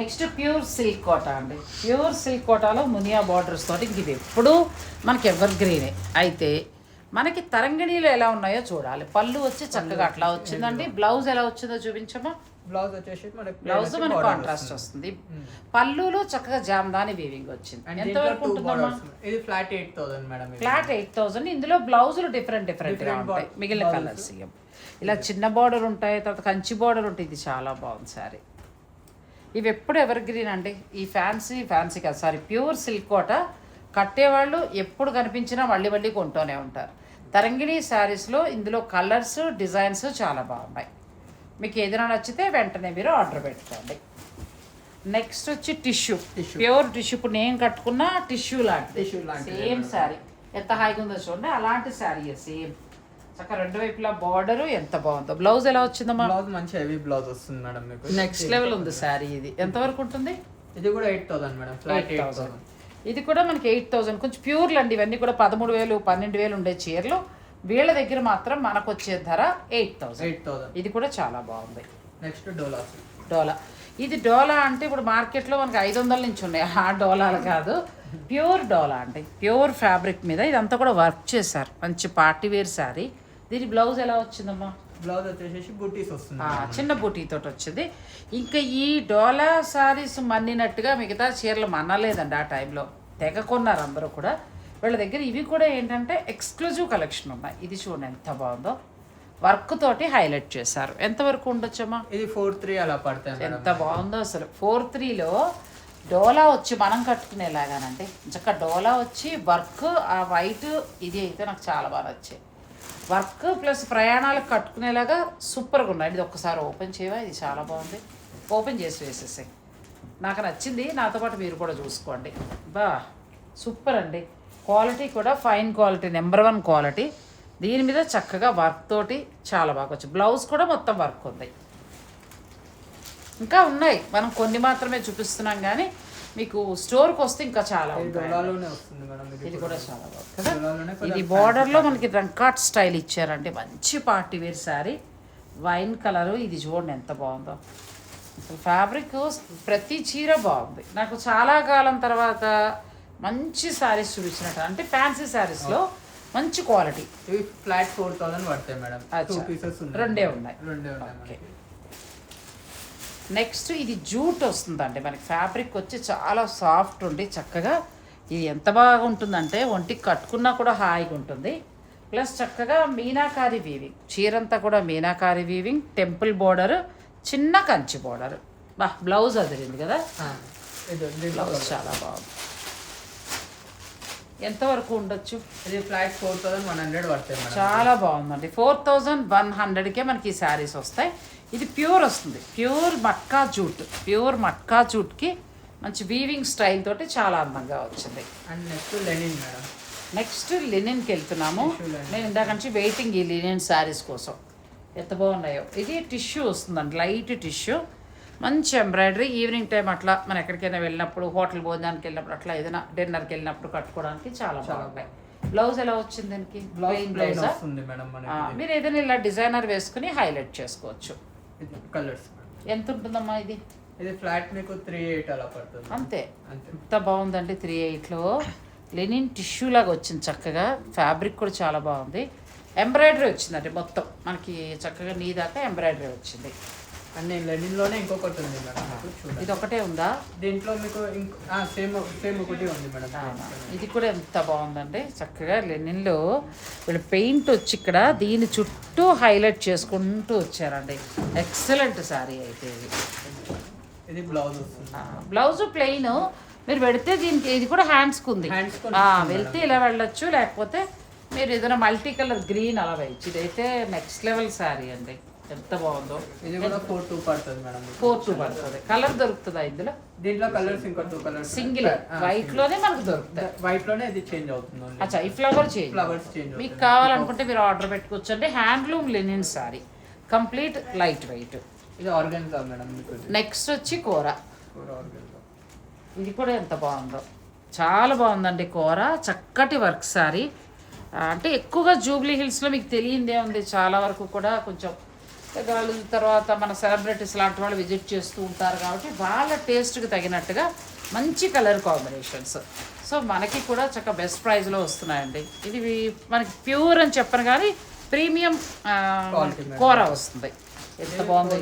నెక్స్ట్ ప్యూర్ సిల్క్ కోటా అండి. ప్యూర్ సిల్క్ కోటాలో మునియా బార్డర్స్ తోటి ఇది ఎప్పుడు మనకి ఎవర్ గ్రీనే. అయితే మనకి తరంగిణీలో ఎలా ఉన్నాయో చూడాలి. పళ్ళు వచ్చి చక్కగా అట్లా వచ్చిందండి. బ్లౌజ్ ఎలా వచ్చిందో చూపించమా. బ్లౌజ్ వచ్చేసి బ్లౌజ్ మనకి కాంట్రాస్ట్ వస్తుంది. పళ్ళులో చక్కగా జామ్దాని వీవింగ్ వచ్చింది. ఎంతవరకు ఉంటుందమ్మా? ఇది ఫ్లాట్ 8,000 మేడం. ఫ్లాట్ 8,000. ఇందులో బ్లౌజులు డిఫరెంట్ గా ఉంటాయి. మిగిలిన కలర్స్ ఇలా చిన్న బార్డర్ ఉంటాయి, తర్వాత కంచి బార్డర్ ఉంటాయి. ఇది చాలా బాగుంది శారీ. ఇవి ఎప్పుడు ఎవర్ గ్రీన్ అండి. ఈ ఫ్యాన్సీ కాదు, సారీ, ప్యూర్ సిల్క్ కోట కట్టేవాళ్ళు ఎప్పుడు కనిపించినా మళ్ళీ మళ్ళీ కొంటూనే ఉంటారు. తరంగిణి శారీస్లో ఇందులో కలర్స్ డిజైన్స్ చాలా బాగున్నాయి. మీకు ఏదైనా నచ్చితే వెంటనే మీరు ఆర్డర్ పెట్టుకోండి. నెక్స్ట్ వచ్చి టిష్యూ, ప్యూర్ టిష్యూ. ఇప్పుడు నేను కట్టుకున్న టిష్యూ లాంటి సేమ్ శారీ ఎంత హాయిగా ఉందో చూడండి. అలాంటి శారీ సేమ్ చక్కగా రెండు వైపులా బార్డర్ ఎంత బాగుందో. బ్లౌజ్ ఎలా వచ్చిందమ్మా? బ్లౌజ్ మంచి హెవీ బ్లౌజ్ వస్తుంది మేడం మీకు. నెక్స్ట్ లెవెల్ ఉంది శారీ. ఇది ఎంతవరకు ఉంటుంది? ఇది కూడా 8,000 మేడం. ఫ్లాట్ 8,000. ఇది కూడా మనకి 8,000. కొంచెం ప్యూర్లు అండి. ఇవన్నీ కూడా 13,000 12,000 ఉండే చీరలు. వీళ్ళ దగ్గర మాత్రం మనకు వచ్చే ధర 8,000. ఇది కూడా చాలా బాగుంది. నెక్స్ట్ డోలా. డోలా. ఇది డోలా అంటే ఇప్పుడు మార్కెట్లో మనకి 500 నుంచి ఉన్నాయి. ఆ డోలాలు కాదు, ప్యూర్ డోలా అండి. ప్యూర్ ఫ్యాబ్రిక్ మీద ఇదంతా కూడా వర్క్ చేశారు. మంచి పార్టీ వేర్ శారీ. దీని బ్లౌజ్ ఎలా వచ్చిందమ్మా? బ్లౌజ్ వచ్చేసి బూటీస్ వస్తుంది, చిన్న బూటీతో వచ్చింది. ఇంకా ఈ డోలా శారీస్ మన్నినట్టుగా మిగతా చీరలు మన్నలేదండి ఆ టైంలో. తెగ కొన్నారు అందరూ కూడా. వీళ్ళ దగ్గర ఇవి కూడా ఏంటంటే ఎక్స్క్లూజివ్ కలెక్షన్ ఉన్నాయి. ఇది చూడండి ఎంత బాగుందో. వర్క్ తోటి హైలైట్ చేశారు. ఎంతవరకు ఉండొచ్చమ్మా? ఇది 4-3 అలా పడతాయి మేడం. ఎంత బాగుందో అసలు. 4-3లో డోలా వచ్చి మనం కట్టుకునేలాగానండి, చక్క డోలా వచ్చి వర్క్ ఆ వైట్ ఇది అయితే నాకు చాలా బాగా నచ్చాయి. వర్క్ ప్లస్ ప్రయాణాలకు కట్టుకునేలాగా సూపర్గా ఉన్నాయి. ఇది ఒక్కసారి ఓపెన్ చేయవా? ఇది చాలా బాగుంది. ఓపెన్ చేసి వేసేసాయి. నాకు నచ్చింది, నాతో పాటు మీరు కూడా చూసుకోండి. బా సూపర్ అండి. క్వాలిటీ కూడా ఫైన్ క్వాలిటీ, నెంబర్ 1 క్వాలిటీ. దీని మీద చక్కగా వర్క్ తోటి చాలా బాగా వచ్చింది. బ్లౌజ్ కూడా మొత్తం వర్క్ ఉంది. ఇంకా ఉన్నాయి, మనం కొన్ని మాత్రమే చూపిస్తున్నాం కానీ మీకు స్టోర్కి వస్తే ఇంకా చాలా ఉంటాయి. ఇది కూడా చాలా బాగుంది కదా. ఇది బార్డర్లో మనకి రంకాట్ స్టైల్ ఇచ్చారంటే మంచి party wear sari, wine colour. ఇది చూడండి ఎంత బాగుందో అసలు. ఫ్యాబ్రిక్ ప్రతి చీర బాగుంది. నాకు చాలా కాలం తర్వాత మంచి శారీస్ చూపించినట్టు, అంటే ఫ్యాన్సీ శారీస్లో మంచి క్వాలిటీ. ఇవి ఫ్లాట్ 4000 పడతాయి మేడం. 2 పీసెస్ ఉన్నాయి. రెండే ఉన్నాయి. ఓకే. నెక్స్ట్ ఇది జూట్ వస్తుందండి మనకి. ఫ్యాబ్రిక్ వచ్చి చాలా సాఫ్ట్ ఉండి చక్కగా ఇది ఎంత బాగా ఉంటుందంటే ఒంటికి కట్టుకున్నా కూడా హాయిగా ఉంటుంది. ప్లస్ చక్కగా మీనాకారి వీవింగ్, చీరంతా కూడా మీనాకారి వీవింగ్, టెంపుల్ బోర్డర్, చిన్న కంచి బోర్డర్. బా బ్లౌజ్ అదిరింది కదా. బ్లౌజ్ చాలా బాగుంది. ఎంతవరకు ఉండొచ్చు? ఇది ఫ్లాట్ 4100 పడతాయి మేడం. చాలా బాగుందండి. 4100కే మనకి ఈ శారీస్ వస్తాయి. ఇది ప్యూర్ వస్తుంది, pure matka jute. Pure matka జూట్కి మంచి వీవింగ్ స్టైల్ తోటి చాలా అందంగా వచ్చింది. And next linen madam. Next లెనిన్కి వెళ్తున్నాము. నేను ఇందాక నుంచి వెయిటింగ్ ఈ లెనిన్ శారీస్ కోసం. ఎంత బాగున్నాయో. ఇది టిష్యూ వస్తుందండి, లైట్ టిష్యూ, మంచి ఎంబ్రాయిడరీ. ఈవినింగ్ టైం అట్లా మనం ఎక్కడికైనా వెళ్ళినప్పుడు, హోటల్ భోజనానికి వెళ్ళినప్పుడు, అట్లా ఏదైనా డిన్నర్కి వెళ్ళినప్పుడు కట్టుకోవడానికి చాలా బాగుంటాయి. బ్లౌజ్ ఎలా వచ్చింది దీనికి? ప్లెయిన్ వస్తుంది మేడం. మీరు ఏదైనా ఇలా డిజైనర్ వేసుకుని హైలైట్ చేసుకోవచ్చు. కలర్స్ ఎంత ఉంటుందమ్మా ఇది? ఇది ఫ్లాట్ మీకు 38 అలా పడుతుంది. అంతే. ఎంత బాగుందండి. 38లో లెనిన్ టిష్యూ లాగా వచ్చింది చక్కగా. ఫ్యాబ్రిక్ కూడా చాలా బాగుంది. ఎంబ్రాయిడరీ వచ్చిందండి మొత్తం మనకి చక్కగా నీ దాకా ఎంబ్రాయిడరీ వచ్చింది. అండ్ లెనిన్లోనే ఇంకొకటి ఉంది మేడం. ఇది ఒకటే ఉందా? దీంట్లో మీకు సేమ్ ఒకటి ఉంది మేడం. ఇది కూడా ఎంత బాగుందండి. చక్కగా లెనిన్లో వీళ్ళు పెయింట్ వచ్చి ఇక్కడ దీని చుట్టూ హైలైట్ చేసుకుంటూ వచ్చారండి. ఎక్సలెంట్ శారీ అయితే ఇది. ఇది బ్లౌజ్ వస్తుంది. బ్లౌజ్ ప్లెయిన్ మీరు పెడితే దీనికి ఇది కూడా హ్యాండ్స్కి ఉంది. వెళ్తే ఇలా వెళ్ళొచ్చు, లేకపోతే మీరు ఏదైనా మల్టీ కలర్ గ్రీన్ అలా వేయచ్చు. ఇదైతే నెక్స్ట్ లెవెల్ శారీ అండి. ఎంత బాగుందో. ఇది కూడా 4-2 పడుతుంది మేడం. 4-2 పడుతుంది. కలర్ దొరుకుతుందా ఇందులో? దీంట్లో కలర్స్ ఇంకా 2 కలర్స్ సింగిల్ వైట్ లోనే మనకు దొరుకుతాయి. వైట్ లోనే ఇది చేంజ్ అవుతుంది. అచ్చా, ఈ ఫ్లవర్స్ చేంజ్. మీకు కావాలనుకుంటే మీరు ఆర్డర్ పెట్టుకోవచ్చు అండి. Handloom Lenin sorry, complete light weight. ఇది ఆర్గాన్జా మేడం. నెక్స్ట్ వచ్చి కూర. ఇది కూడా ఎంత బాగుందో, చాలా బాగుందండి. కూర చక్కటి వర్క్ సారీ. అంటే ఎక్కువగా జూబ్లీ హిల్స్లో మీకు తెలియందే ఉంది. చాలా వరకు కూడా కొంచెం పెద్దవాళ్ళు, తర్వాత మన సెలబ్రిటీస్ లాంటి వాళ్ళు విజిట్ చేస్తూ ఉంటారు కాబట్టి వాళ్ళ టేస్ట్కి తగినట్టుగా మంచి కలర్ కాంబినేషన్స్. సో మనకి కూడా చక్కగా బెస్ట్ ప్రైస్లో వస్తున్నాయండి. ఇది మనకి ప్యూర్ అని చెప్పను కానీ ప్రీమియం కూర వస్తుంది. ఎంత బాగుంది.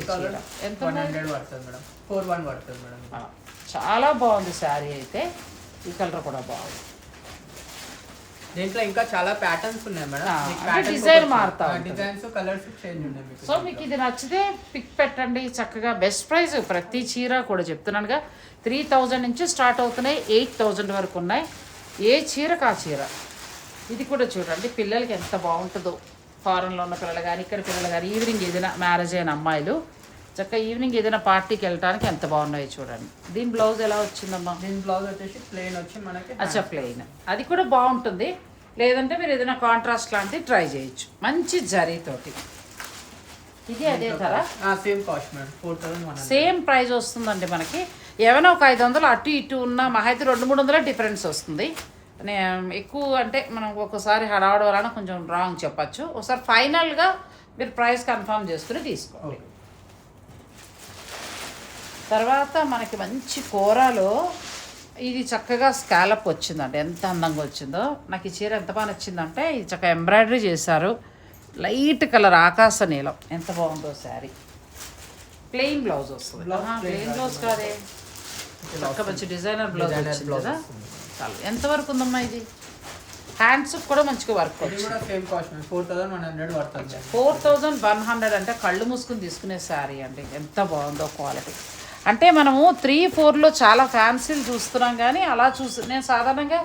ఎంత 100 పడుతుంది మేడం. 41 పడుతుంది మేడం. చాలా బాగుంది శారీ అయితే. ఈ కలర్ కూడా బాగుంది. దీంట్లో ఇంకా చాలా ప్యాటర్న్స్ ఉన్నాయి మేడం. డిజైన్ మారుతా, డిజైన్స్ కలర్స్ చేంజ్ ఉన్నాయి. సో మీకు ఇది నచ్చితే పిక్ పెట్టండి. చక్కగా బెస్ట్ ప్రైస్ ప్రతి చీర కూడా చెప్తున్నానుగా 3000 నుంచి స్టార్ట్ అవుతున్నాయి, 8000 వరకు ఉన్నాయి. ఏ చీరకు ఆ చీర. ఇది కూడా చూడండి, పిల్లలకి ఎంత బాగుంటుందో. ఫారెన్లో ఉన్న పిల్లలు కానీ, ఇక్కడ పిల్లలు కానీ, ఈవినింగ్ ఏదైనా మ్యారేజ్ అయిన అమ్మాయిలు చక్కగా ఈవినింగ్ ఏదైనా పార్టీకి వెళ్ళడానికి ఎంత బాగున్నాయి చూడండి. దీని బ్లౌజ్ ఎలా వచ్చిందమ్మా? దీని బ్లౌజ్ వచ్చేసి ప్లెయిన్ వచ్చి మనకి. అచ్చా, ప్లెయిన్. అది కూడా బాగుంటుంది. లేదంటే మీరు ఏదైనా కాంట్రాస్ట్ లాంటివి ట్రై చేయొచ్చు, మంచి జరీతోటి. ఇది అదే ధర, same cost madam. 4100 same price వస్తుందండి మనకి. ఏమైనా ఒక 500 అటు ఇటు ఉన్న మహా అయితే 200-300 డిఫరెన్స్ వస్తుంది. ఎక్కువ అంటే మనం ఒకసారి హడావడ వలన కొంచెం రాంగ్ చెప్పచ్చు. ఒకసారి ఫైనల్గా మీరు ప్రైస్ కన్ఫర్మ్ చేసుకుని తీసుకోండి. తర్వాత మనకి మంచి కూరలో ఇది చక్కగా స్కాలప్ వచ్చిందండి. ఎంత అందంగా వచ్చిందో. నాకు ఈ చీర ఎంత బాగా నచ్చిందంటే ఇది చక్కగా ఎంబ్రాయిడరీ చేశారు, లైట్ కలర్ ఆకాశ నీలం. ఎంత బాగుందో శారీ. ప్లెయిన్ బ్లౌజ్ వస్తుంది. ప్లెయిన్ బ్లౌజ్ కాదే, చక్క మంచి డిజైనర్ బ్లౌజ్ వచ్చింది కదా. చాలు. ఎంతవరకు ఉందమ్మా ఇది? హ్యాండ్స్ కూడా మంచిగా వర్క్ ఇది కూడా సేమ్ కాస్ట్ 4100 పడుతుంది. 4100 అంటే కళ్ళు మూసుకుని తీసుకునే శారీ అండి. ఎంత బాగుందో క్వాలిటీ. అంటే మనము 3-4లో చాలా ఫ్యాన్సీలు చూస్తున్నాం, కానీ అలా నేను సాధారణంగా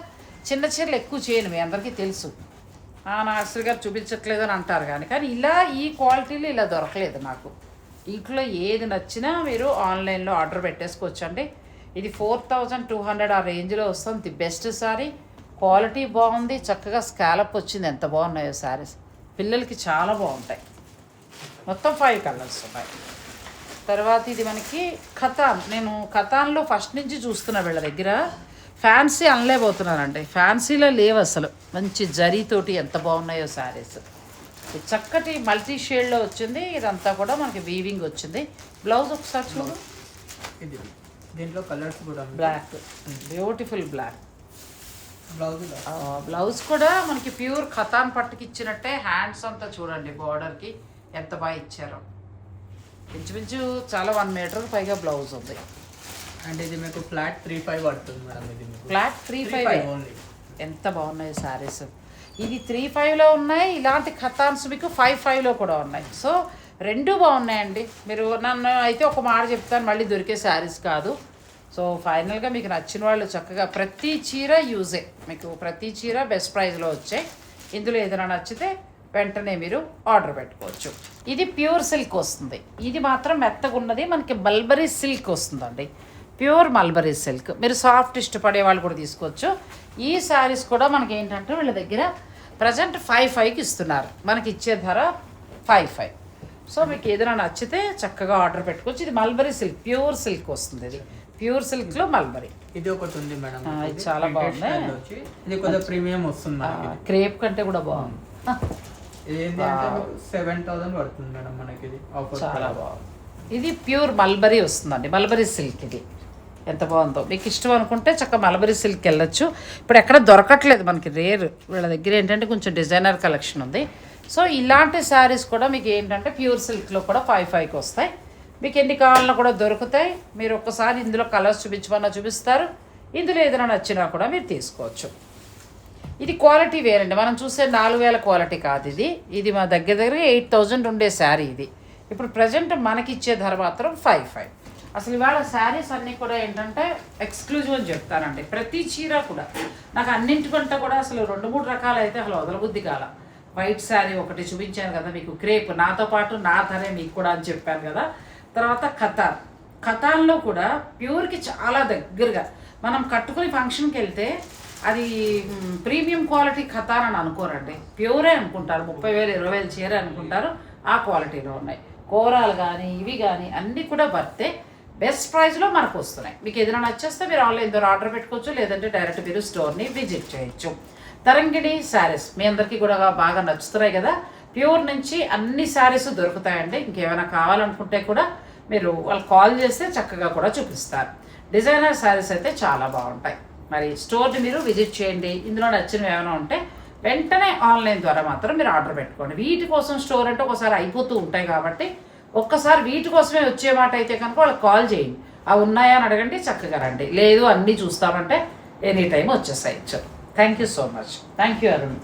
చిన్న చీరలు ఎక్కువ చేయను, మీ అందరికీ తెలుసు. నాగశ్రీ గారు చూపించట్లేదు అని అంటారు, కానీ ఇలా ఈ క్వాలిటీలో ఇలా దొరకలేదు నాకు. ఇంట్లో ఏది నచ్చినా మీరు ఆన్లైన్లో ఆర్డర్ పెట్టేసుకోవచ్చండి. ఇది 4200 ఆ రేంజ్లో వస్తుంది. ది బెస్ట్ శారీ, క్వాలిటీ బాగుంది, చక్కగా స్కాలప్ వచ్చింది. ఎంత బాగున్నాయో శారీస్, పిల్లలకి చాలా బాగుంటాయి. మొత్తం 5 కలర్స్ ఉన్నాయి. తర్వాత ఇది మనకి ఖతాన్. నేను ఖతాన్లో ఫస్ట్ నుంచి చూస్తున్నా, వీళ్ళ దగ్గర ఫ్యాన్సీ అనలేకపోతున్నానండి. ఫ్యాన్సీలో లేవు అసలు. మంచి జరీతోటి ఎంత బాగున్నాయో శారీస్. చక్కటి మల్టీ షేడ్లో వచ్చింది. ఇదంతా కూడా మనకి వీవింగ్ వచ్చింది. బ్లౌజ్ ఒకసారి చూడు. ఇది దీంట్లో కలర్స్ కూడా black, beautiful black blouse. Blouse కూడా మనకి ప్యూర్ ఖతాన్ పట్టుకి ఇచ్చినట్టే. హ్యాండ్స్ అంతా చూడండి, బార్డర్కి ఎంత బాగా ఇచ్చారో. ఇంచుమించు చాలా 1 మీటర్ పైగా బ్లౌజ్ ఉంది. అండ్ ఇది మీకు ఫ్లాట్ 35 పడుతుంది మేడం. ఇది ఫ్లాట్ 35 ఓన్లీ. ఎంత బాగున్నాయి శారీస్. ఇది 35లో ఉన్నాయి. ఇలాంటి ఖతాన్స్ మీకు 55లో కూడా ఉన్నాయి. సో రెండు బాగున్నాయండి. మీరు నన్ను అయితే ఒక మాట చెప్తాను, మళ్ళీ దొరికే శారీస్ కాదు. సో ఫైనల్గా మీకు నచ్చిన వాళ్ళు చక్కగా ప్రతి చీర యూజే. మీకు ప్రతి చీర బెస్ట్ ప్రైస్లో వచ్చాయి. ఇందులో ఏదైనా నచ్చితే వెంటనే మీరు ఆర్డర్ పెట్టుకోవచ్చు. ఇది ప్యూర్ సిల్క్ వస్తుంది. ఇది మాత్రం మెత్తగా ఉన్నది, మనకి మల్బరీ సిల్క్ వస్తుందండి. Pure mulberry silk. మీరు సాఫ్ట్ ఇష్టపడే వాళ్ళు కూడా తీసుకోవచ్చు. ఈ శారీస్ కూడా మనకి ఏంటంటే వీళ్ళ దగ్గర ప్రజెంట్ 55కి ఇస్తున్నారు. మనకి ఇచ్చే ధర 55. సో మీకు ఏదైనా నచ్చితే చక్కగా ఆర్డర్ పెట్టుకోవచ్చు. ఇది మల్బరీ సిల్క్, ప్యూర్ సిల్క్ వస్తుంది. ఇది ప్యూర్ సిల్క్లో మల్బరీ. ఇది ఒకటి ఉంది మేడం, ఇది చాలా బాగుంది. ఇది కొద్దిగా ప్రీమియం వస్తుంది. క్రేప్ కంటే కూడా బాగుంది. ఇది 7000 పడుతుంది మేడం మనకి. ఇది చాలా బాగుంది. ఇది ప్యూర్ మల్బరీ వస్తుందండి, మల్బరీ సిల్క్. ఇది ఎంత బాగుందో. మీకు ఇష్టం అనుకుంటే చక్కగా మల్బరీ సిల్క్ వెళ్ళొచ్చు. ఇప్పుడు ఎక్కడ దొరకట్లేదు మనకి, రేర్. వీళ్ళ దగ్గర ఏంటంటే కొంచెం డిజైనర్ కలెక్షన్ ఉంది. సో ఇలాంటి శారీస్ కూడా మీకు ఏంటంటే ప్యూర్ సిల్క్లో కూడా 55కి వస్తాయి. మీకు ఎన్ని కావాలన్నా కూడా దొరుకుతాయి. మీరు ఒక్కసారి ఇందులో కలర్స్ చూపించమన్నా చూపిస్తారు. ఇందులో ఏదైనా నచ్చినా కూడా మీరు తీసుకోవచ్చు. ఇది క్వాలిటీ వేరండి. మనం చూసే 4000 క్వాలిటీ కాదు ఇది. ఇది మా దగ్గర 8000 ఉండే శారీ ఇది. ఇప్పుడు ప్రజెంట్ మనకి ఇచ్చే ధర మాత్రం 55. అసలు ఇవాళ శారీస్ అన్నీ కూడా ఏంటంటే ఎక్స్క్లూజివ్ అని చెప్తానండి. ప్రతి చీర కూడా నాకు అన్నింటికంటే కూడా అసలు 2-3 రకాలు అయితే అసలు వదలబుద్ధి కాల. వైట్ శారీ ఒకటి చూపించాను కదా మీకు, క్రేప్. నాతో పాటు నా ధరే మీకు కూడా అని చెప్పాను కదా. తర్వాత ఖతాన్లో కూడా ప్యూర్కి చాలా దగ్గరగా మనం కట్టుకుని ఫంక్షన్కి వెళ్తే అది ప్రీమియం క్వాలిటీ ఖతాన్ అని అనుకోరండి, ప్యూరే అనుకుంటారు. 30,000 20,000 చీర అనుకుంటారు. ఆ క్వాలిటీలో ఉన్నాయి. కూరాలు కానీ ఇవి కానీ అన్నీ కూడా వర్తే. బెస్ట్ ప్రైస్లో మనకు వస్తున్నాయి. మీకు ఏదైనా నచ్చేస్తే మీరు ఆన్లైన్ ద్వారా ఆర్డర్ పెట్టుకోవచ్చు, లేదంటే డైరెక్ట్ మీరు స్టోర్ని విజిట్ చేయొచ్చు. తరంగిణి శారీస్ మీ అందరికీ కూడా బాగా నచ్చుతున్నాయి కదా. ప్యూర్ నుంచి అన్ని శారీస్ దొరుకుతాయండి. ఇంకేమైనా కావాలనుకుంటే కూడా మీరు వాళ్ళు కాల్ చేస్తే చక్కగా కూడా చూపిస్తారు. డిజైనర్ శారీస్ అయితే చాలా బాగుంటాయి. మరి స్టోర్ని మీరు విజిట్ చేయండి. ఇందులో నచ్చినవి ఏమైనా ఉంటే వెంటనే ఆన్లైన్ ద్వారా మాత్రం మీరు ఆర్డర్ పెట్టుకోండి. వీటి కోసం స్టోర్ అంటే ఒకసారి అయిపోతూ ఉంటాయి కాబట్టి ఒక్కసారి వీటి కోసమే వచ్చే మాట అయితే కనుక వాళ్ళకి కాల్ చేయండి. అవి ఉన్నాయా అని అడగండి, చక్కగా రండి. లేదు అన్నీ చూస్తామంటే ఎనీ టైం వచ్చేసాయచ్చు. Thank you so much. Thank you Arun.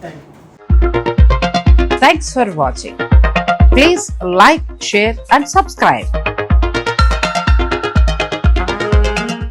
Thanks for watching. Please like, share and subscribe.